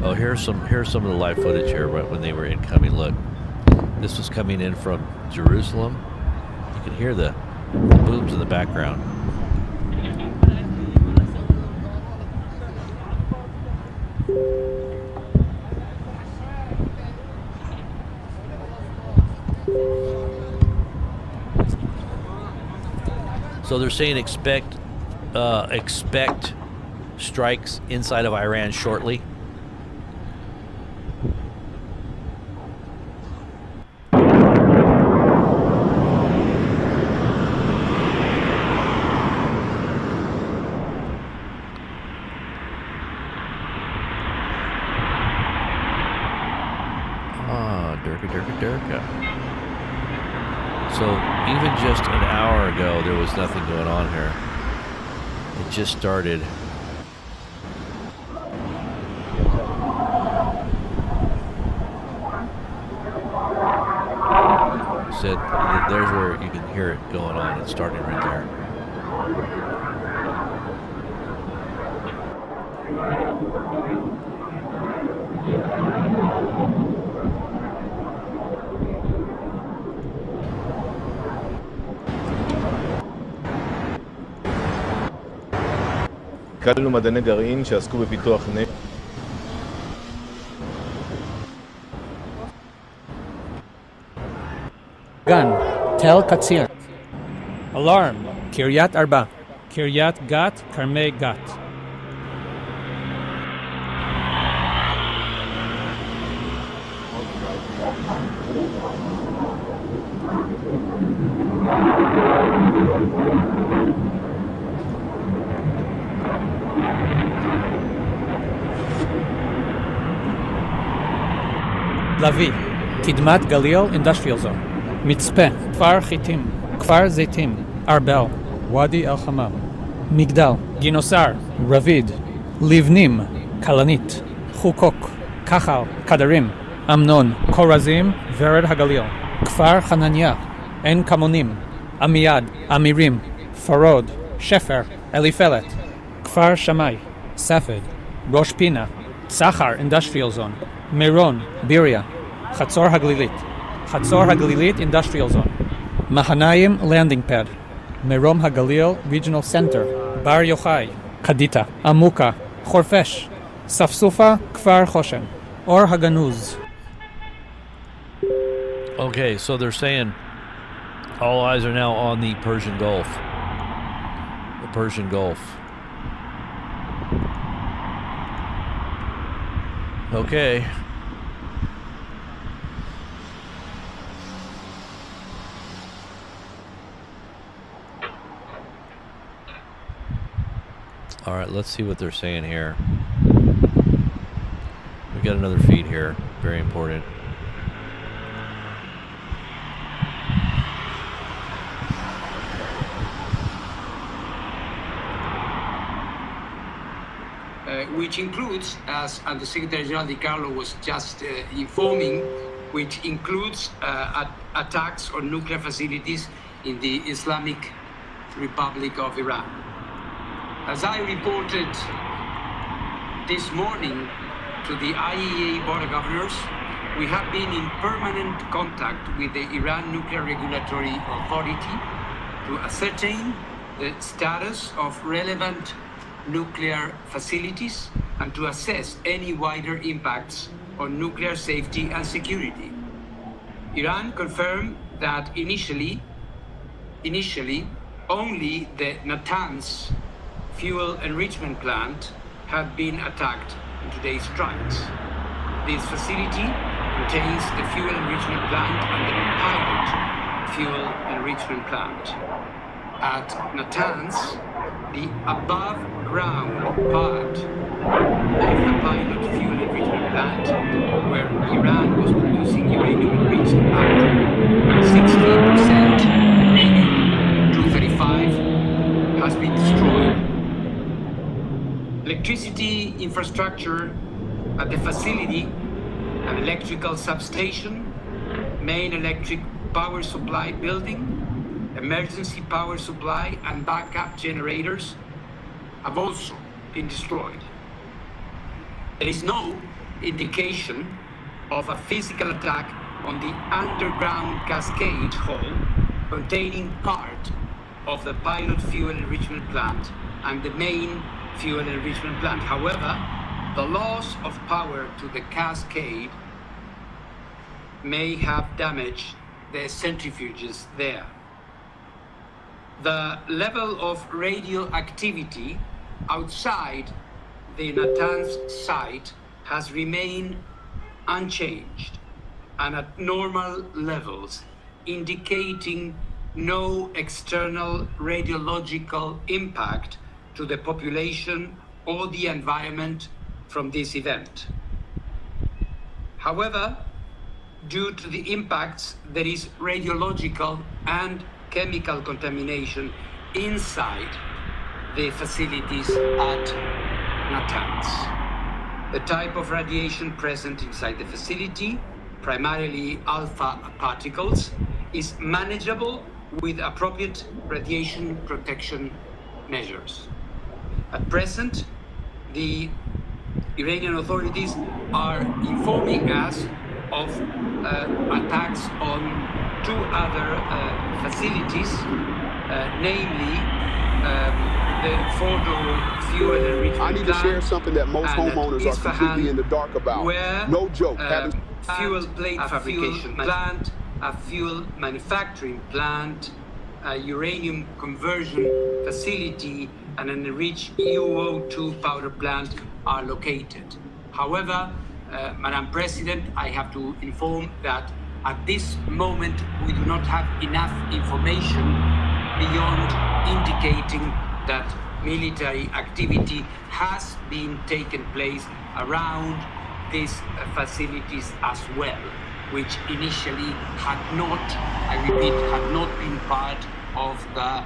Oh, here's some of the live footage here right when they were incoming. Look, this was coming in from Jerusalem. You can hear the booms in the background. So they're saying expect strikes inside of Iran shortly. Durka. So even just an hour ago, there was nothing going on here. It just started. Said there's where you can hear it going on. It's starting right there. קלנו מדעני גרעין שעסקו בפיתוח נפט. Gun, Tel Katsir. Alarm, Kiryat Arba, Kiryat Gat, Karmei Gat. Lavi, Kidmat Galil Industrial Zone. Mitzpeh, Kfar Chitim, Kfar Zaitim, Arbel, Wadi El Hamam, Migdal, Ginosar, Ravid, Livnim, Kalanit, Chukok, Kachal, Kadarim, Amnon, Korazim, Vered Hagalil, Kfar Hanania, En Kamonim, Amiad, Amirim, Farod, Shefer, Elifelet, Kfar Shamai, Safed, Rosh Pina, Tzachar Industrial Zone, Meron, Biria, Chatzor Hagalilit Industrial Zone, Mahanaim Landing Pad, Merom Hagalil Regional Center, Bar Yochai, Kadita, Amuka, Chorfesh, Safsufa, Kfar Choshen, Or Haganuz. Okay, so they're saying all eyes are now on the Persian Gulf. The Persian Gulf. Okay. All right, let's see what they're saying here. We got another feed here. Very important. which includes, as Undersecretary General Di Carlo was just informing, which includes attacks on nuclear facilities in the Islamic Republic of Iran. As I reported this morning to the IAEA Board of Governors, we have been in permanent contact with the Iran Nuclear Regulatory Authority to ascertain the status of relevant nuclear facilities and to assess any wider impacts on nuclear safety and security. Iran confirmed that initially only the Natanz fuel enrichment plant had been attacked in today's strikes. This facility contains the fuel enrichment plant and the pilot fuel enrichment plant. At Natanz, the above-ground part of the pilot fuel enrichment plant, where Iran was producing uranium enriched at 60% uranium-235, has been destroyed. Electricity infrastructure at the facility, an electrical substation, main electric power supply building, emergency power supply and backup generators have also been destroyed. There is no indication of a physical attack on the underground cascade hall containing part of the pilot fuel enrichment plant and the main fuel enrichment plant. However, the loss of power to the cascade may have damaged the centrifuges there. The level of radioactivity outside the Natanz site has remained unchanged and at normal levels, indicating no external radiological impact to the population or the environment from this event. However, due to the impacts, there is radiological and chemical contamination inside the facilities at Natanz. The type of radiation present inside the facility, primarily alpha particles, is manageable with appropriate radiation protection measures. At present, the Iranian authorities are informing us of attacks on two other facilities, namely the Fordo fuel enrichment I need to share something that most homeowners are completely in the dark about. Where, no joke. Fuel plate fabrication plant, a fuel manufacturing plant, a uranium conversion facility, and an enriched UO2 powder plant are located. However, Madam President, I have to inform that at this moment we do not have enough information beyond indicating that military activity has been taken place around these facilities as well, which initially had not, I repeat, had not been part of the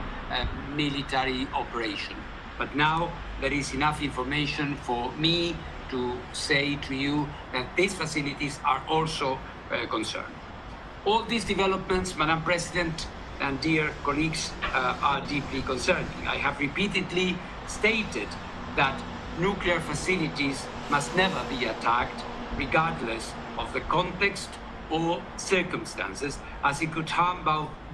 military operation. But now there is enough information for me to say to you that these facilities are also concerned. All these developments, Madam President and dear colleagues, are deeply concerning. I have repeatedly stated that nuclear facilities must never be attacked, regardless of the context or circumstances, as it could harm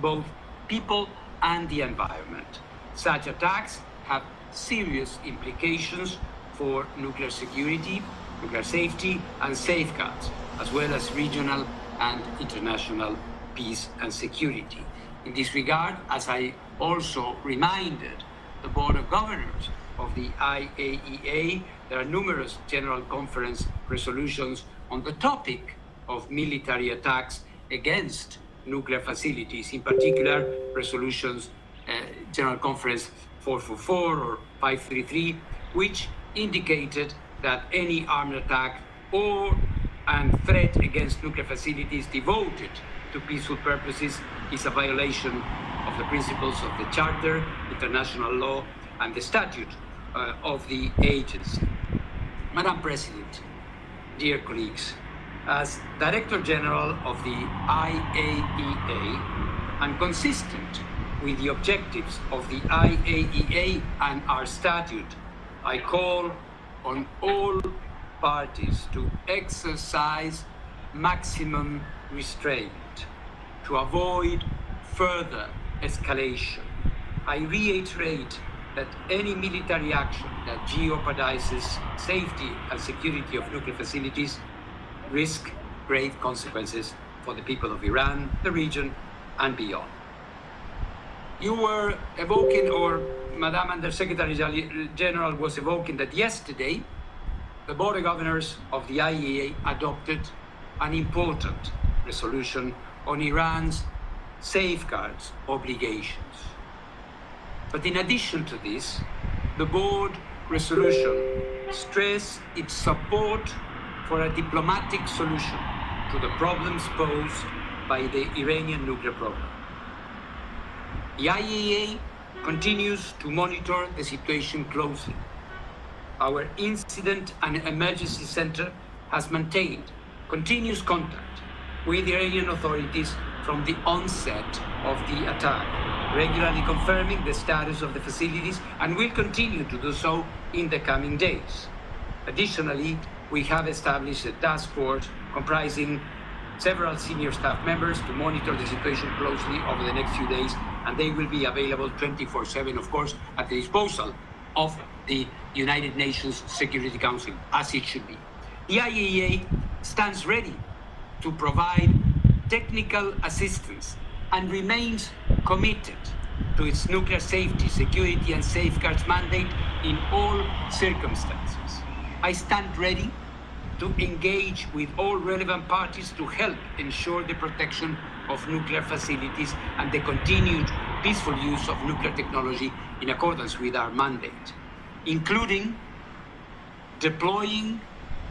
both people and the environment. Such attacks have serious implications for nuclear security, nuclear safety, and safeguards, as well as regional and international peace and security. In this regard, as I also reminded the Board of Governors of the IAEA, there are numerous General Conference resolutions on the topic of military attacks against nuclear facilities, in particular resolutions General Conference 444 or 533, which indicated that any armed attack or and threat against nuclear facilities devoted to peaceful purposes is a violation of the principles of the Charter, international law, and the statute of the agency. Madam President, dear colleagues, as Director General of the IAEA and consistent with the objectives of the IAEA and our statute, I call on all parties to exercise maximum restraint to avoid further escalation. I reiterate that any military action that jeopardizes safety and security of nuclear facilities risk grave consequences for the people of Iran, the region, and beyond. You were evoking, or Madam Undersecretary General was evoking, that yesterday the Board of Governors of the IAEA adopted an important resolution on Iran's safeguards obligations. But in addition to this, the Board resolution stressed its support for a diplomatic solution to the problems posed by the Iranian nuclear program. The IAEA continues to monitor the situation closely. Our Incident and Emergency Center has maintained continuous contact with the Iranian authorities from the onset of the attack, regularly confirming the status of the facilities, and will continue to do so in the coming days. Additionally, we have established a task force comprising several senior staff members to monitor the situation closely over the next few days, and they will be available 24/7, of course, at the disposal of the United Nations Security Council, as it should be. The IAEA stands ready to provide technical assistance and remains committed to its nuclear safety, security, and safeguards mandate in all circumstances. I stand ready to engage with all relevant parties to help ensure the protection of nuclear facilities and the continued peaceful use of nuclear technology in accordance with our mandate, including deploying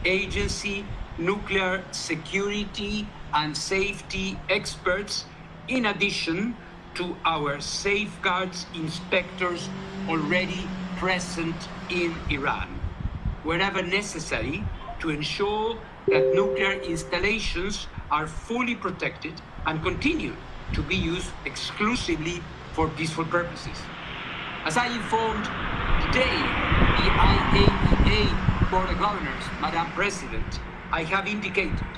agency nuclear security and safety experts, in addition to our safeguards inspectors already present in Iran, wherever necessary, to ensure that nuclear installations are fully protected and continue to be used exclusively for peaceful purposes. As I informed today the IAEA Board of Governors, Madam President, I have indicated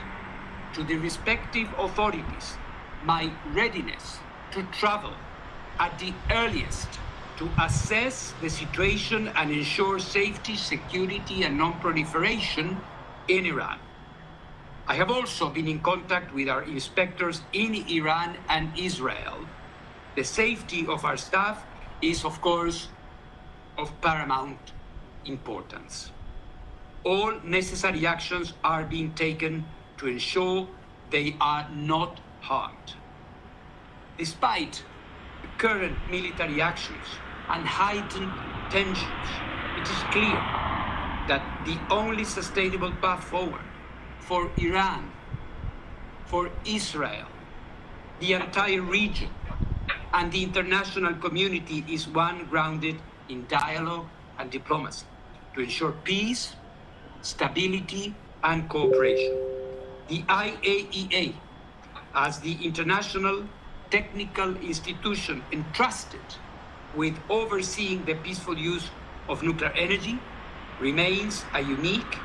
to the respective authorities my readiness to travel at the earliest to assess the situation and ensure safety, security, and non-proliferation in Iran. I have also been in contact with our inspectors in Iran and Israel. The safety of our staff is, of course, of paramount importance. All necessary actions are being taken to ensure they are not harmed. Despite the current military actions and heightened tensions, it is clear that the only sustainable path forward for Iran, for Israel, the entire region, and the international community is one grounded in dialogue and diplomacy to ensure peace, stability, and cooperation. The IAEA, as the international technical institution entrusted with overseeing the peaceful use of nuclear energy, remains a unique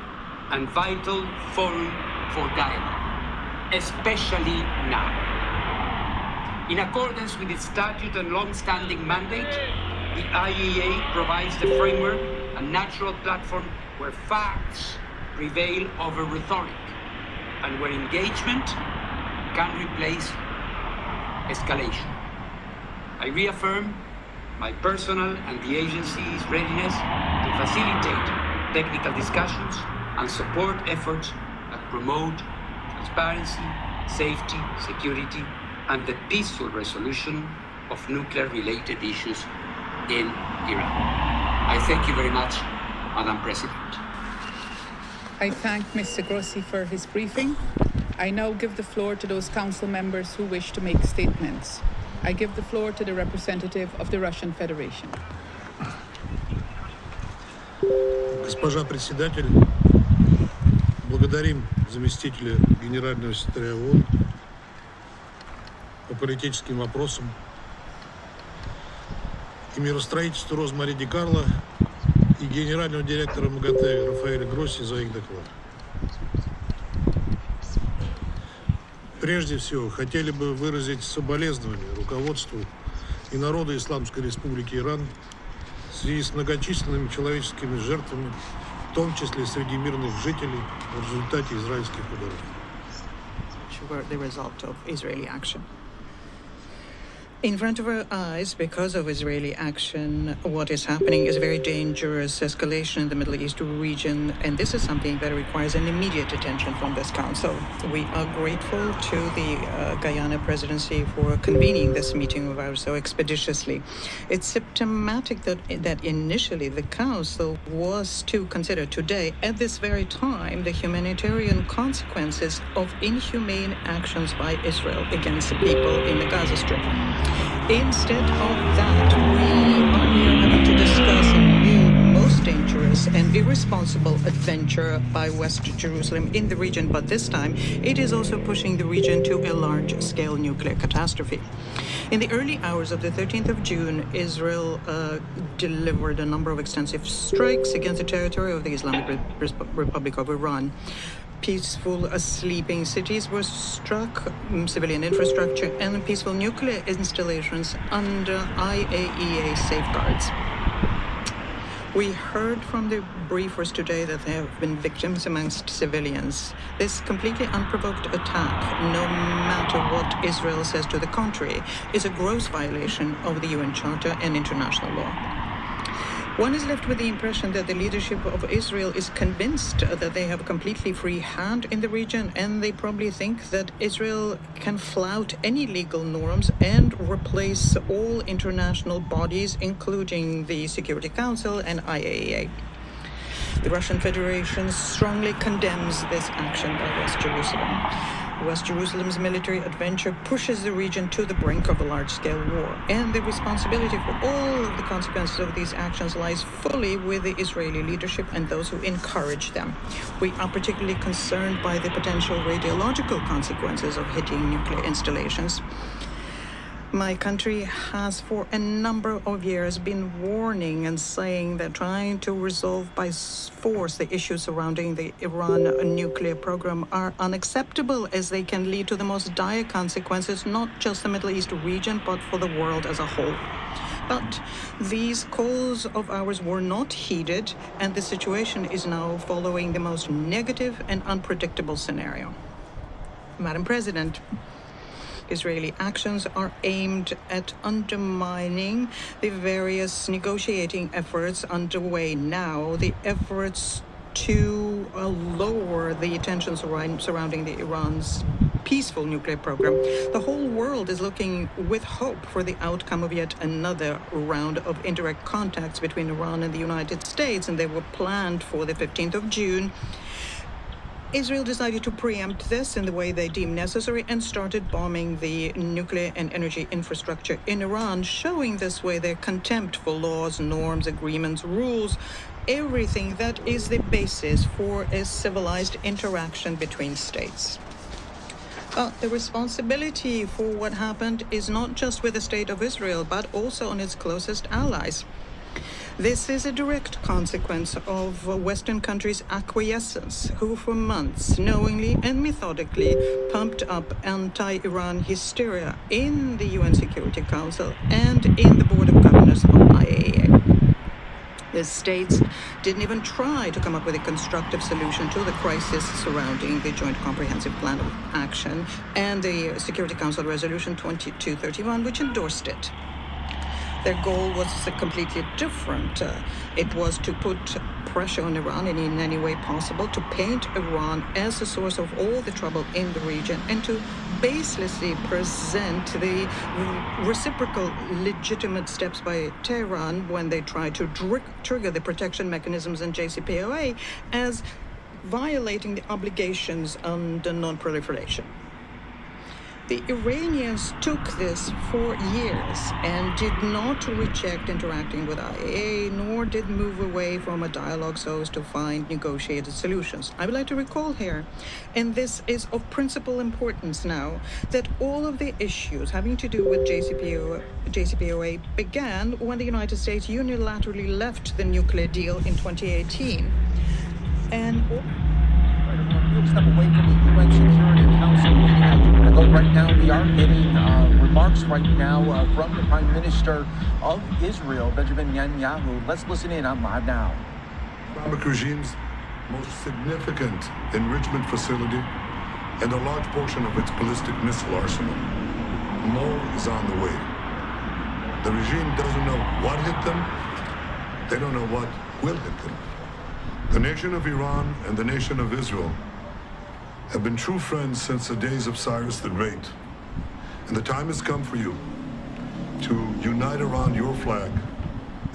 and vital forum for dialogue, especially now. In accordance with its statute and long-standing mandate, the IAEA provides the framework and natural platform where facts prevail over rhetoric and where engagement can replace escalation. I reaffirm my personal and the agency's readiness to facilitate technical discussions and support efforts that promote transparency, safety, security, and the peaceful resolution of nuclear-related issues in Iran. I thank you very much, Madam President. I thank Mr. Grossi for his briefing. I now give the floor to those council members who wish to make statements. I give the floor to the representative of the Russian Federation. Госпожа председатель, Благодарим заместителя генерального секретаря ООН по политическим вопросам и миростроительству Розмари Ди Карло и генерального директора МАГАТЭ Рафаэля Гросси за их доклад. Прежде всего, хотели бы выразить соболезнования руководству и народу Исламской Республики Иран в связи с многочисленными человеческими жертвами, в том числе среди мирных жителей, в результате израильских ударов. Were the result of Israeli action. In front of our eyes, because of Israeli action, what is happening is a very dangerous escalation in the Middle East region, and this is something that requires an immediate attention from this council. We are grateful to the Guyana presidency for convening this meeting of ours so expeditiously. It's symptomatic that initially the council was to consider today, at this very time, the humanitarian consequences of inhumane actions by Israel against the people in the Gaza Strip. Instead of that, we are here having to discuss a new, most dangerous and irresponsible adventure by West Jerusalem in the region, but this time it is also pushing the region to a large-scale nuclear catastrophe. In the early hours of the 13th of June, Israel delivered a number of extensive strikes against the territory of the Islamic Republic of Iran. Peaceful sleeping cities were struck, civilian infrastructure, and peaceful nuclear installations under IAEA safeguards. We heard from the briefers today that there have been victims amongst civilians. This completely unprovoked attack, no matter what Israel says to the contrary, is a gross violation of the UN Charter and international law. One is left with the impression that the leadership of Israel is convinced that they have a completely free hand in the region, and they probably think that Israel can flout any legal norms and replace all international bodies, including the Security Council and IAEA. The Russian Federation strongly condemns this action by West Jerusalem. West Jerusalem's military adventure pushes the region to the brink of a large-scale war, and the responsibility for all of the consequences of these actions lies fully with the Israeli leadership and those who encourage them. We are particularly concerned by the potential radiological consequences of hitting nuclear installations. My country has for a number of years been warning and saying that trying to resolve by force the issues surrounding the Iran nuclear program are unacceptable, as they can lead to the most dire consequences, not just the Middle East region, but for the world as a whole. But these calls of ours were not heeded, and the situation is now following the most negative and unpredictable scenario. Madam President, Israeli actions are aimed at undermining the various negotiating efforts underway now, the efforts to lower the tensions surrounding Iran's peaceful nuclear program. The whole world is looking with hope for the outcome of yet another round of indirect contacts between Iran and the United States, and they were planned for the 15th of June. Israel decided to preempt this in the way they deemed necessary and started bombing the nuclear and energy infrastructure in Iran, showing this way their contempt for laws, norms, agreements, rules, everything that is the basis for a civilized interaction between states. The responsibility for what happened is not just with the state of Israel, but also on its closest allies. This is a direct consequence of Western countries' acquiescence, who for months knowingly and methodically pumped up anti-Iran hysteria in the UN Security Council and in the Board of Governors of IAEA. The states didn't even try to come up with a constructive solution to the crisis surrounding the Joint Comprehensive Plan of Action and the Security Council Resolution 2231, which endorsed it. Their goal was completely different. It was to put pressure on Iran in any way possible, to paint Iran as the source of all the trouble in the region, and to baselessly present the reciprocal legitimate steps by Tehran when they try to trigger the protection mechanisms in JCPOA as violating the obligations under non-proliferation. The Iranians took this for years and did not reject interacting with IAEA, nor did move away from a dialogue so as to find negotiated solutions. I would like to recall here, and this is of principal importance now, that all of the issues having to do with JCPOA began when the United States unilaterally left the nuclear deal in 2018. And we'll step away from the UN Security Council meeting. I do want to go right now. We are getting remarks right now from the Prime Minister of Israel, Benjamin Netanyahu. Let's listen in on Live Now. Islamic regime's most significant enrichment facility and a large portion of its ballistic missile arsenal. More is on the way. The regime doesn't know what hit them. They don't know what will hit them. The nation of Iran and the nation of Israel have been true friends since the days of Cyrus the Great. And the time has come for you to unite around your flag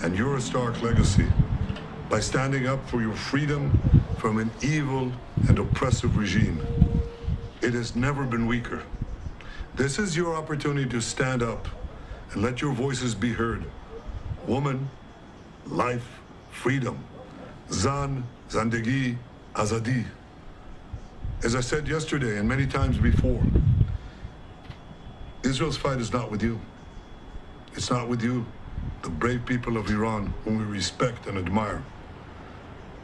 and your historic legacy by standing up for your freedom from an evil and oppressive regime. It has never been weaker. This is your opportunity to stand up and let your voices be heard. Woman, life, freedom. Zan, Zandegi, Azadi. As I said yesterday and many times before, Israel's fight is not with you. It's not with you, the brave people of Iran, whom we respect and admire.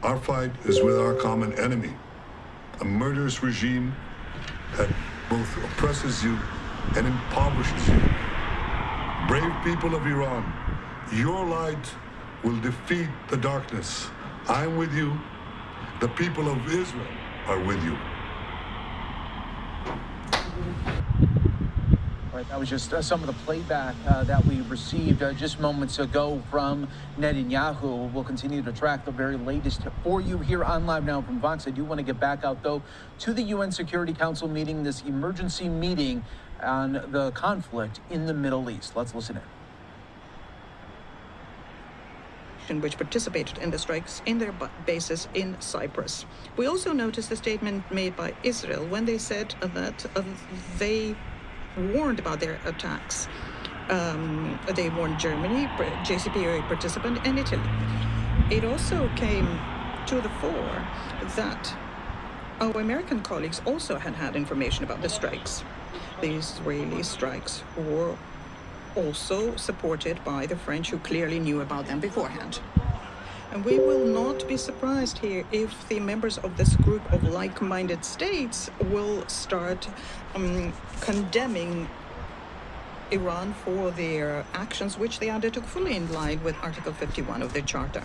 Our fight is with our common enemy, a murderous regime that both oppresses you and impoverishes you. Brave people of Iran, your light will defeat the darkness. I'm with you. The people of Israel are with you. All right, that was just some of the playback that we received just moments ago from Netanyahu. We'll continue to track the very latest for you here on Live Now from Vox. I do want to get back out, though, to the UN Security Council meeting, this emergency meeting on the conflict in the Middle East. Let's listen in. Which participated in the strikes in their bases in Cyprus. We also noticed the statement made by Israel when they said that they warned about their attacks. They warned Germany, JCPOA participant, and Italy. It also came to the fore that our American colleagues also had information about the strikes. The Israeli strikes were also supported by the French, who clearly knew about them beforehand. And we will not be surprised here if the members of this group of like-minded states will start condemning Iran for their actions, which they undertook fully in line with Article 51 of the Charter.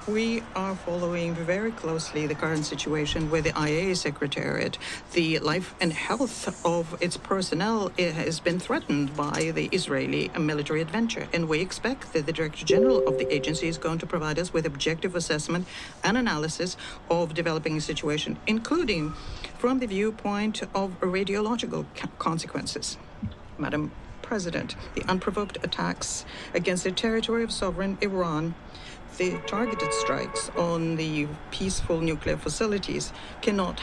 We are following very closely the current situation with the IAEA Secretariat. The life and health of its personnel has been threatened by the Israeli military adventure, and we expect that the Director General of the agency is going to provide us with objective assessment and analysis of developing situation, including from the viewpoint of radiological consequences. Madam President, the unprovoked attacks against the territory of sovereign Iran, the targeted strikes on the peaceful nuclear facilities cannot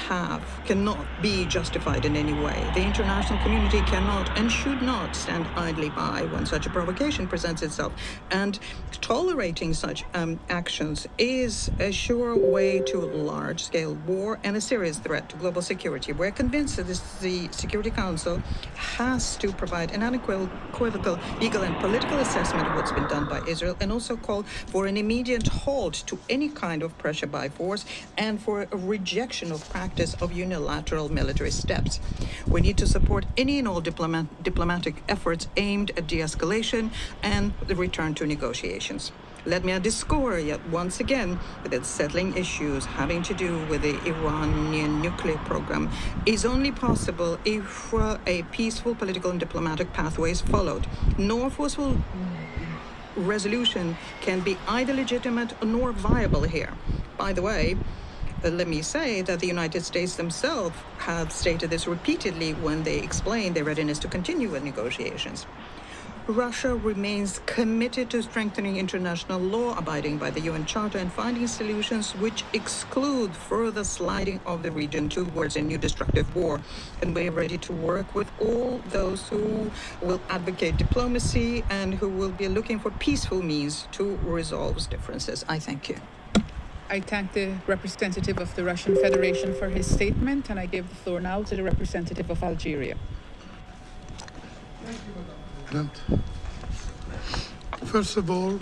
be justified in any way. The international community cannot and should not stand idly by when such a provocation presents itself. And tolerating such actions is a sure way to large-scale war and a serious threat to global security. We're convinced that the Security Council has to provide an unequivocal legal and political assessment of what's been done by Israel, and also call for an immediate halt to any kind of pressure by force and for a rejection of practice of unilateral military steps. We need to support any and all diplomatic efforts aimed at de-escalation and the return to negotiations. Let me underscore yet once again that settling issues having to do with the Iranian nuclear program is only possible if a peaceful political and diplomatic pathway is followed. No forceful resolution can be either legitimate nor viable here. By the way, let me say that the United States themselves have stated this repeatedly when they explained their readiness to continue with negotiations. Russia remains committed to strengthening international law, abiding by the UN Charter, and finding solutions which exclude further sliding of the region towards a new destructive war. And we are ready to work with all those who will advocate diplomacy and who will be looking for peaceful means to resolve differences. I thank you. I thank the representative of the Russian Federation for his statement, and I give the floor now to the representative of Algeria. First of all,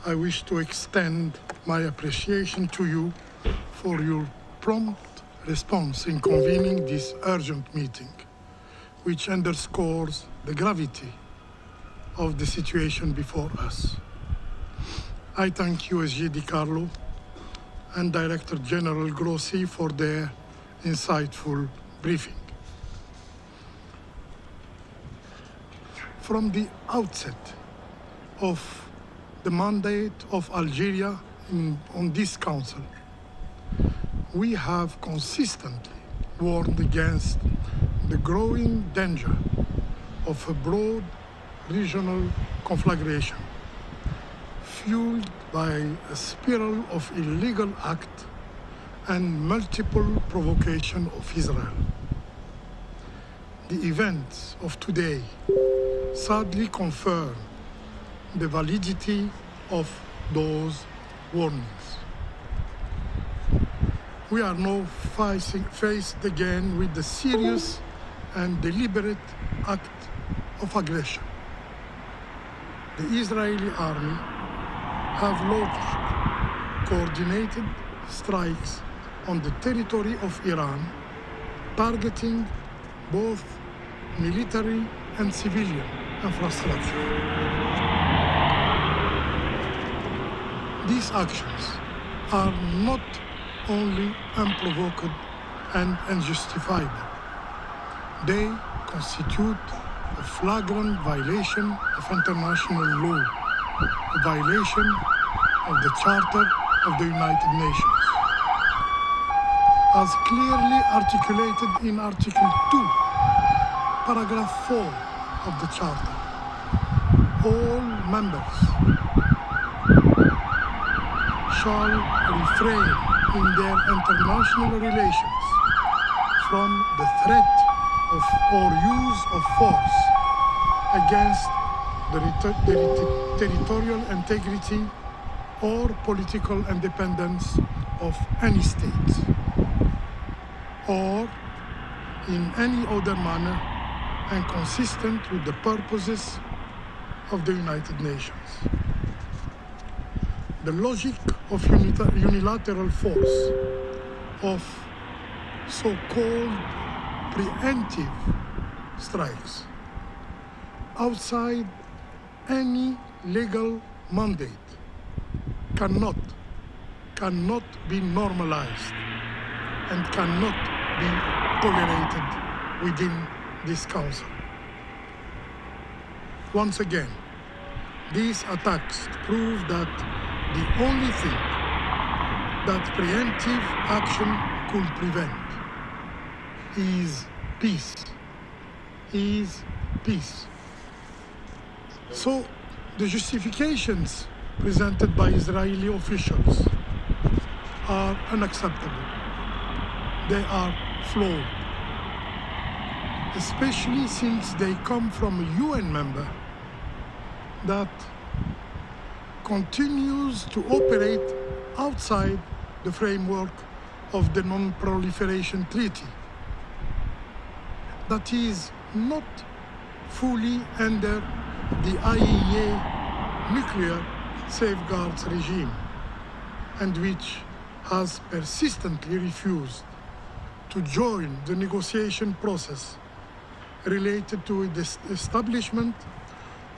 I wish to extend my appreciation to you for your prompt response in convening this urgent meeting, which underscores the gravity of the situation before us. I thank USG Di Carlo and Director General Grossi for their insightful briefing. From the outset of the mandate of Algeria on this council, we have consistently warned against the growing danger of a broad regional conflagration, fueled by a spiral of illegal acts and multiple provocations of Israel. The events of today sadly confirm the validity of those warnings. We are now faced again with the serious and deliberate act of aggression. The Israeli army have launched coordinated strikes on the territory of Iran, targeting both military and civilian infrastructure. These actions are not only unprovoked and unjustifiable, they constitute a flagrant violation of international law, a violation of the Charter of the United Nations. As clearly articulated in Article 2, Paragraph 4 of the Charter, all members shall refrain in their international relations from the threat of or use of force against the territorial integrity or political independence of any state, or in any other manner and consistent with the purposes of the United Nations. The logic of unilateral force, of so-called preemptive strikes, outside any legal mandate, cannot be normalized and cannot be tolerated within this council. Once again, these attacks prove that the only thing that preemptive action could prevent is peace. So the justifications presented by Israeli officials are unacceptable. They are flawed, especially since they come from a UN member that continues to operate outside the framework of the Non-Proliferation Treaty, that is not fully under the IAEA nuclear safeguards regime, and which has persistently refused to join the negotiation process related to the establishment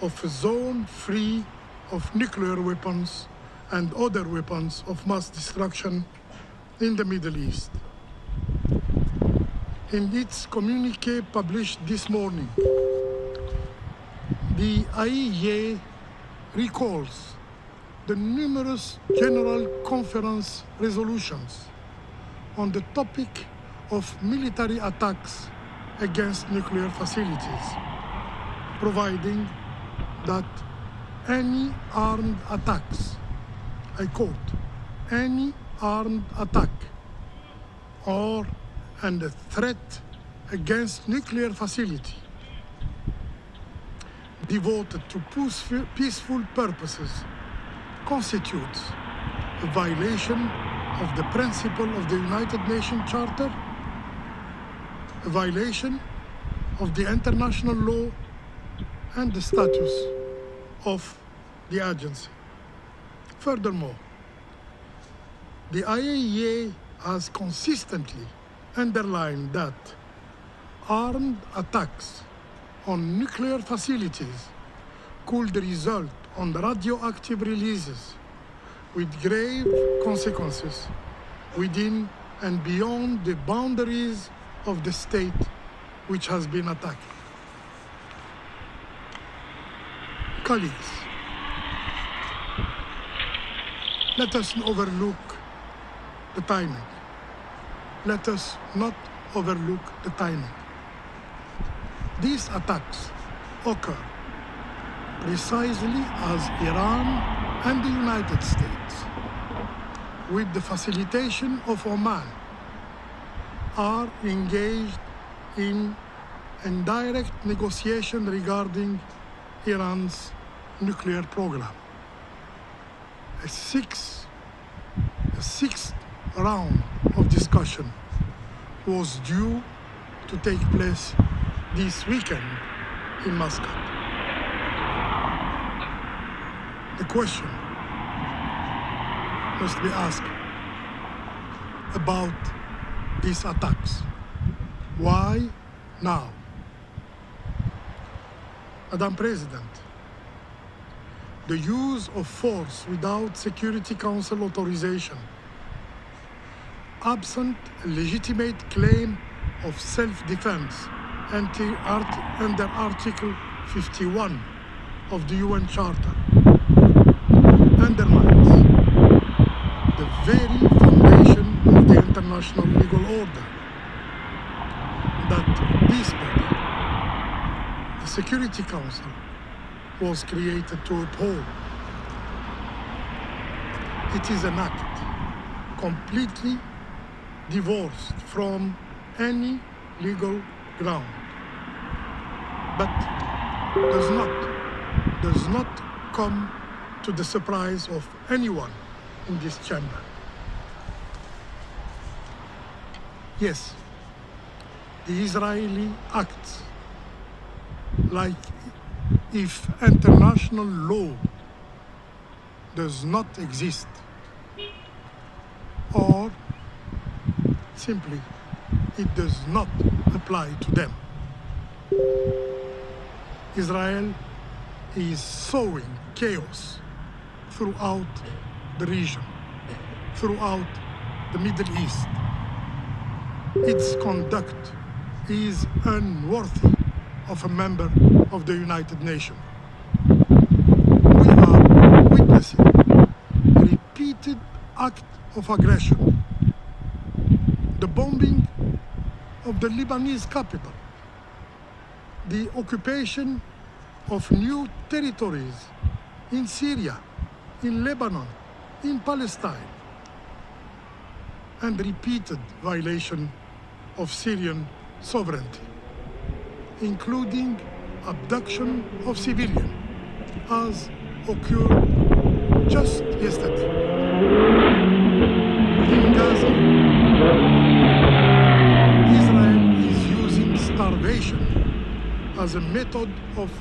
of a zone free of nuclear weapons and other weapons of mass destruction in the Middle East. In its communiqué published this morning, the IAEA recalls the numerous General Conference resolutions on the topic of military attacks against nuclear facilities, providing that any armed attacks, I quote, any armed attack or and a threat against nuclear facility devoted to peaceful purposes constitutes a violation of the principle of the United Nations Charter, a violation of the international law and the status of the agency. Furthermore, the IAEA has consistently underlined that armed attacks on nuclear facilities could result on radioactive releases with grave consequences within and beyond the boundaries of the state which has been attacked. Colleagues, let us overlook the timing. Let us not overlook the timing. These attacks occur precisely as Iran and the United States, with the facilitation of Oman, are engaged in indirect negotiation regarding Iran's nuclear program. A sixth round of discussion was due to take place this weekend in Muscat. The question must be asked about these attacks. Why now? Madam President, the use of force without Security Council authorization, absent a legitimate claim of self-defense under Article 51 of the UN Charter, undermines the very foundation of the international legal order that this body, the Security Council, was created to uphold. It is an act completely divorced from any legal ground, but does not come to the surprise of anyone in this chamber. Yes, the Israeli acts like if international law does not exist, or simply it does not apply to them. Israel is sowing chaos throughout the region, throughout the Middle East. Its conduct is unworthy of a member of the United Nations. We are witnessing a repeated act of aggression. The bombing of the Lebanese capital, the occupation of new territories in Syria, in Lebanon, in Palestine, and repeated violation of Syrian sovereignty, including abduction of civilians, as occurred just yesterday. In Gaza, Israel is using starvation as a method of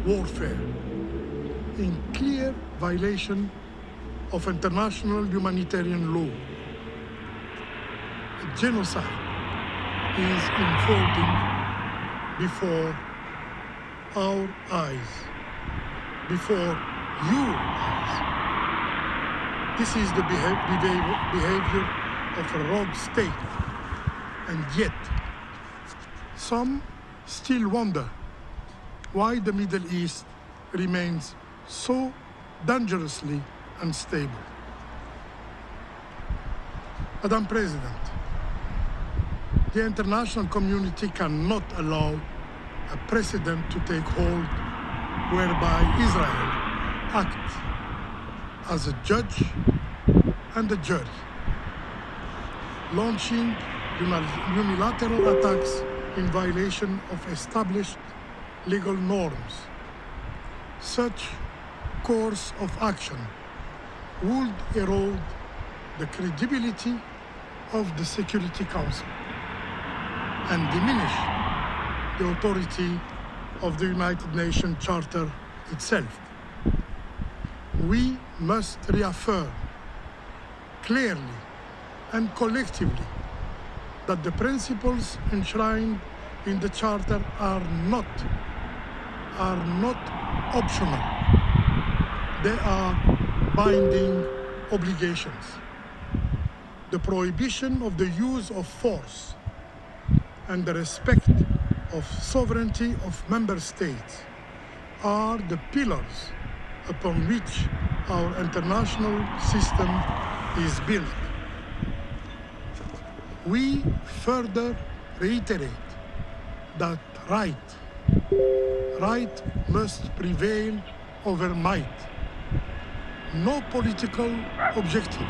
warfare, in clear violation of international humanitarian law. A genocide is unfolding before our eyes, before your eyes. This is the behavior of a rogue state, and yet some still wonder why the Middle East remains so dangerously unstable. Madam President, the international community cannot allow a precedent to take hold whereby Israel acts as a judge and a jury, launching unilateral attacks in violation of established legal norms. Such course of action would erode the credibility of the Security Council and diminish the authority of the United Nations Charter itself. We must reaffirm clearly and collectively that the principles enshrined in the Charter are not optional. They are binding obligations. The prohibition of the use of force and the respect of sovereignty of member states are the pillars upon which our international system is built. We further reiterate that right must prevail over might. No political objective,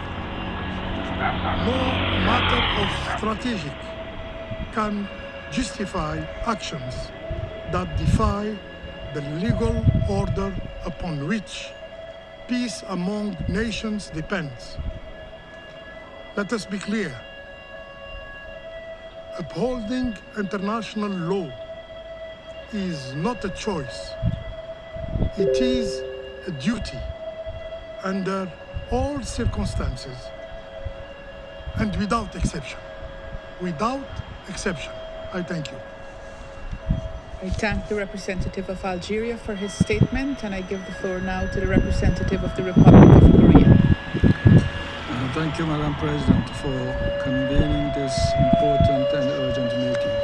no matter of strategic, can justify actions that defy the legal order upon which peace among nations depends. Let us be clear. Upholding international law is not a choice. It is a duty under all circumstances and without exception. Without exception. I thank you. I thank the representative of Algeria for his statement, and I give the floor now to the representative of the Republic of Korea. Thank you, Madam President, for convening this important and urgent meeting.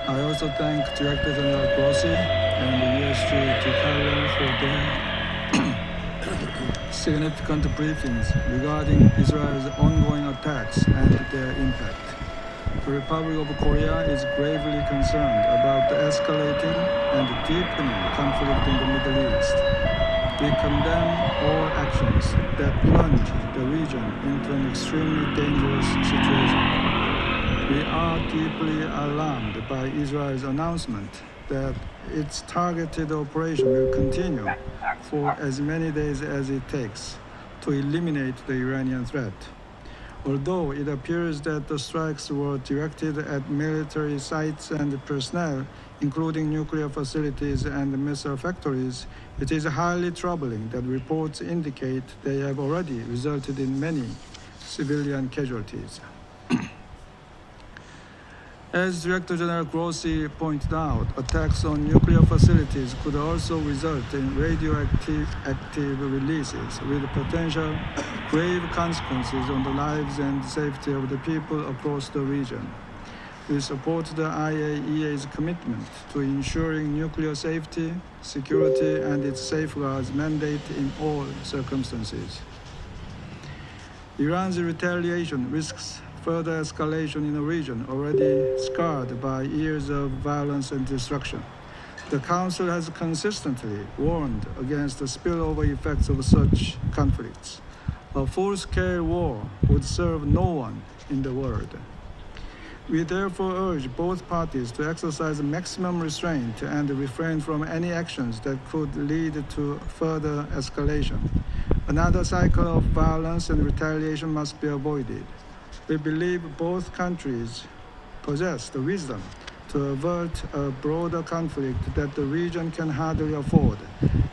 I also thank Director General Grossi and the ESG Italian for their significant briefings regarding Israel's ongoing attacks and their impact. The Republic of Korea is gravely concerned about the escalating and deepening conflict in the Middle East. We condemn all actions that plunge the region into an extremely dangerous situation. We are deeply alarmed by Israel's announcement that its targeted operation will continue for as many days as it takes to eliminate the Iranian threat. Although it appears that the strikes were directed at military sites and personnel, including nuclear facilities and missile factories, it is highly troubling that reports indicate they have already resulted in many civilian casualties. As Director General Grossi pointed out, attacks on nuclear facilities could also result in radioactive releases with potential grave consequences on the lives and safety of the people across the region. We support the IAEA's commitment to ensuring nuclear safety, security, and its safeguards mandate in all circumstances. Iran's retaliation risks further escalation in a region already scarred by years of violence and destruction. The Council has consistently warned against the spillover effects of such conflicts. A full-scale war would serve no one in the world. We therefore urge both parties to exercise maximum restraint and refrain from any actions that could lead to further escalation. Another cycle of violence and retaliation must be avoided. We believe both countries possess the wisdom to avert a broader conflict that the region can hardly afford,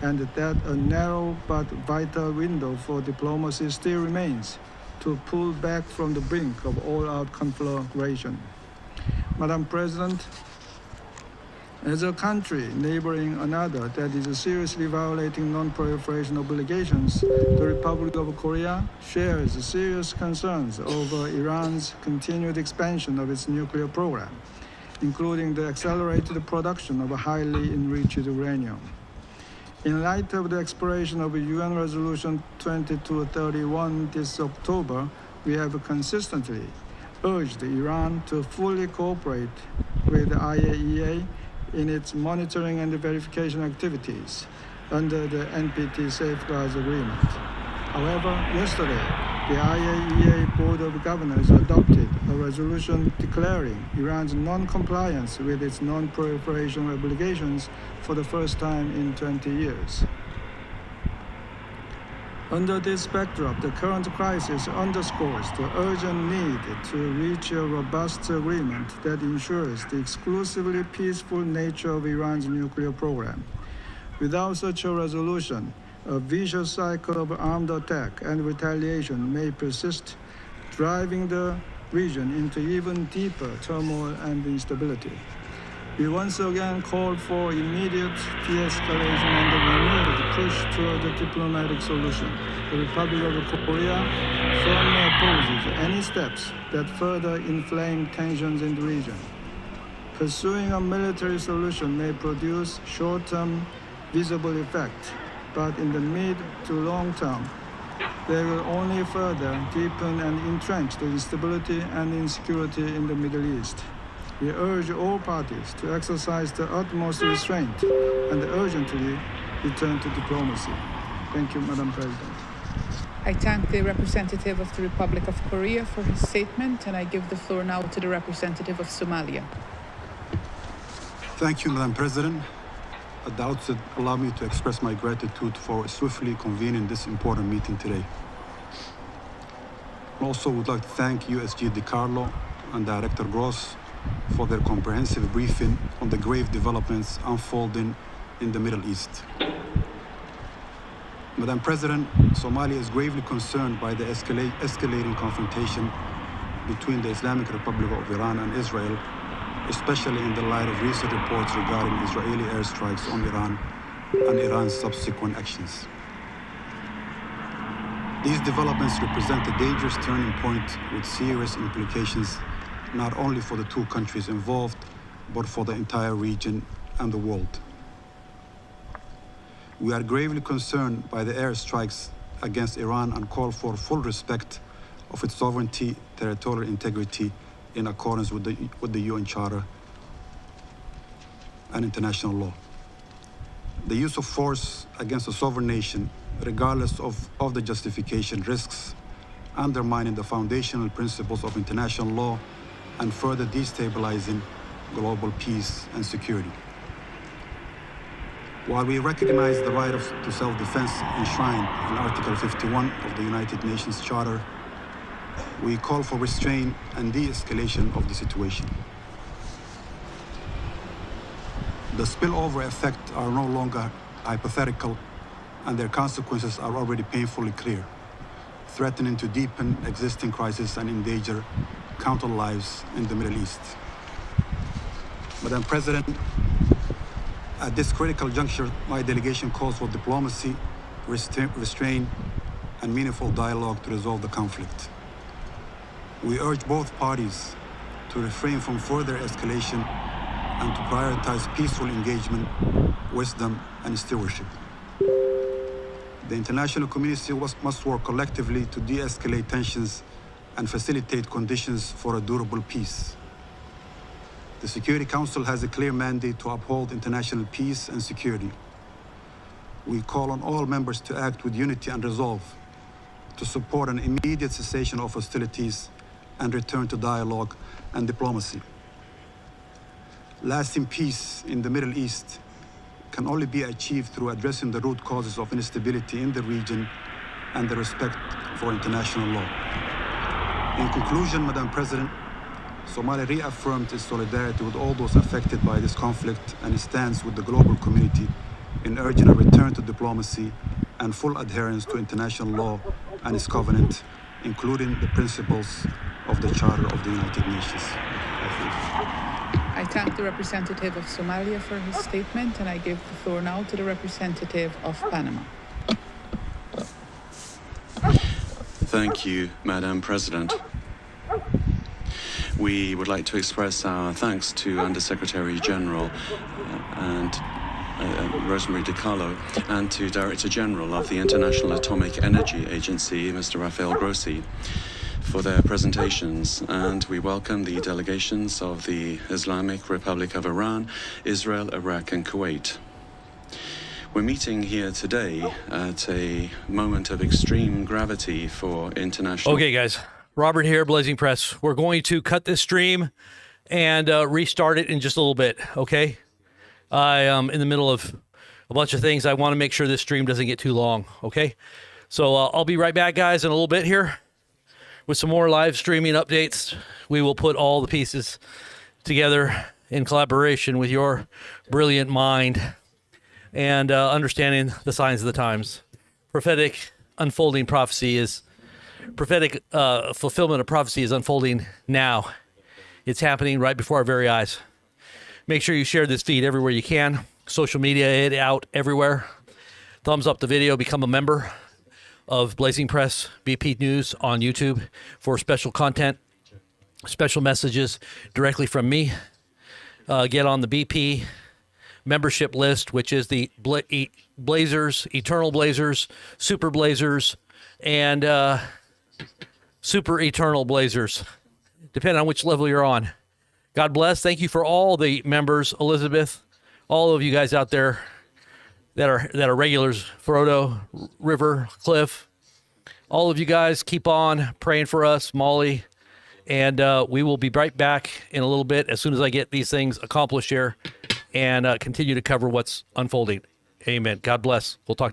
and that a narrow but vital window for diplomacy still remains to pull back from the brink of all-out conflagration. Madam President, as a country neighboring another that is seriously violating non-proliferation obligations, the Republic of Korea shares serious concerns over Iran's continued expansion of its nuclear program, including the accelerated production of highly enriched uranium. In light of the expiration of UN Resolution 2231 this October, we have consistently urged Iran to fully cooperate with the IAEA in its monitoring and verification activities under the NPT Safeguards Agreement. However, yesterday, the IAEA Board of Governors adopted a resolution declaring Iran's non-compliance with its non-proliferation obligations for the first time in 20 years. Under this backdrop, the current crisis underscores the urgent need to reach a robust agreement that ensures the exclusively peaceful nature of Iran's nuclear program. Without such a resolution, a vicious cycle of armed attack and retaliation may persist, driving the region into even deeper turmoil and instability. We once again called for immediate de-escalation and a renewed push toward a diplomatic solution. The Republic of Korea firmly opposes any steps that further inflame tensions in the region. Pursuing a military solution may produce short-term visible effect, but in the mid to long term, they will only further deepen and entrench the instability and insecurity in the Middle East. We urge all parties to exercise the utmost restraint and urgently return to diplomacy. Thank you, Madam President. I thank the representative of the Republic of Korea for his statement, and I give the floor now to the representative of Somalia. Thank you, Madam President. At the outset, allow me to express my gratitude for swiftly convening this important meeting today. I also would like to thank USG DiCarlo and Director Gross for their comprehensive briefing on the grave developments unfolding in the Middle East. Madam President, Somalia is gravely concerned by the escalating confrontation between the Islamic Republic of Iran and Israel, especially in the light of recent reports regarding Israeli airstrikes on Iran and Iran's subsequent actions. These developments represent a dangerous turning point with serious implications not only for the two countries involved, but for the entire region and the world. We are gravely concerned by the airstrikes against Iran and call for full respect of its sovereignty, territorial integrity, in accordance with the UN Charter and international law. The use of force against a sovereign nation, regardless of the justification, risks undermining the foundational principles of international law and further destabilizing global peace and security. While we recognize the right to self-defense enshrined in Article 51 of the United Nations Charter, we call for restraint and de-escalation of the situation. The spillover effects are no longer hypothetical, and their consequences are already painfully clear, threatening to deepen existing crises and endanger countless lives in the Middle East. Madam President, at this critical juncture, my delegation calls for diplomacy, restraint, and meaningful dialogue to resolve the conflict. We urge both parties to refrain from further escalation and to prioritize peaceful engagement, wisdom, and stewardship. The international community must work collectively to de-escalate tensions and facilitate conditions for a durable peace. The Security Council has a clear mandate to uphold international peace and security. We call on all members to act with unity and resolve to support an immediate cessation of hostilities and return to dialogue and diplomacy. Lasting peace in the Middle East can only be achieved through addressing the root causes of instability in the region and the respect for international law. In conclusion, Madam President, Somalia reaffirmed its solidarity with all those affected by this conflict and stands with the global community in urging a return to diplomacy and full adherence to international law and its covenant, including the principles of the Charter of the United Nations. I thank the representative of Somalia for his statement, and I give the floor now to the representative of Panama. Thank you, Madam President. We would like to express our thanks to Undersecretary General and Rosemary DiCarlo and to Director General of the International Atomic Energy Agency, Mr. Rafael Grossi, for their presentations, and we welcome the delegations of the Islamic Republic of Iran, Israel, Iraq, and Kuwait. We're meeting here today at a moment of extreme gravity for international... Okay, guys. Robert here, Blazing Press. We're going to cut this stream and restart it in just a little bit, okay? I am in the middle of a bunch of things. I want to make sure this stream doesn't get too long, okay? So I'll be right back, guys, in a little bit here with some more live streaming updates. We will put all the pieces together in collaboration with your brilliant mind and understanding the signs of the times. Prophetic unfolding prophecy is... Prophetic fulfillment of prophecy is unfolding now. It's happening right before our very eyes. Make sure you share this feed everywhere you can. Social media it out everywhere. Thumbs up the video. Become a member of Blazing Press BP News on YouTube for special content, special messages directly from me. Get on the BP membership list, which is the Blazers, Eternal Blazers, Super Blazers, and Super Eternal Blazers, depending on which level you're on. God bless. Thank you for all the members, Elizabeth, all of you guys out there that are regulars, Frodo, River, Cliff, all of you guys. Keep on praying for us, Molly, and we will be right back in a little bit as soon as I get these things accomplished here and continue to cover what's unfolding. Amen. God bless. We'll talk to you soon.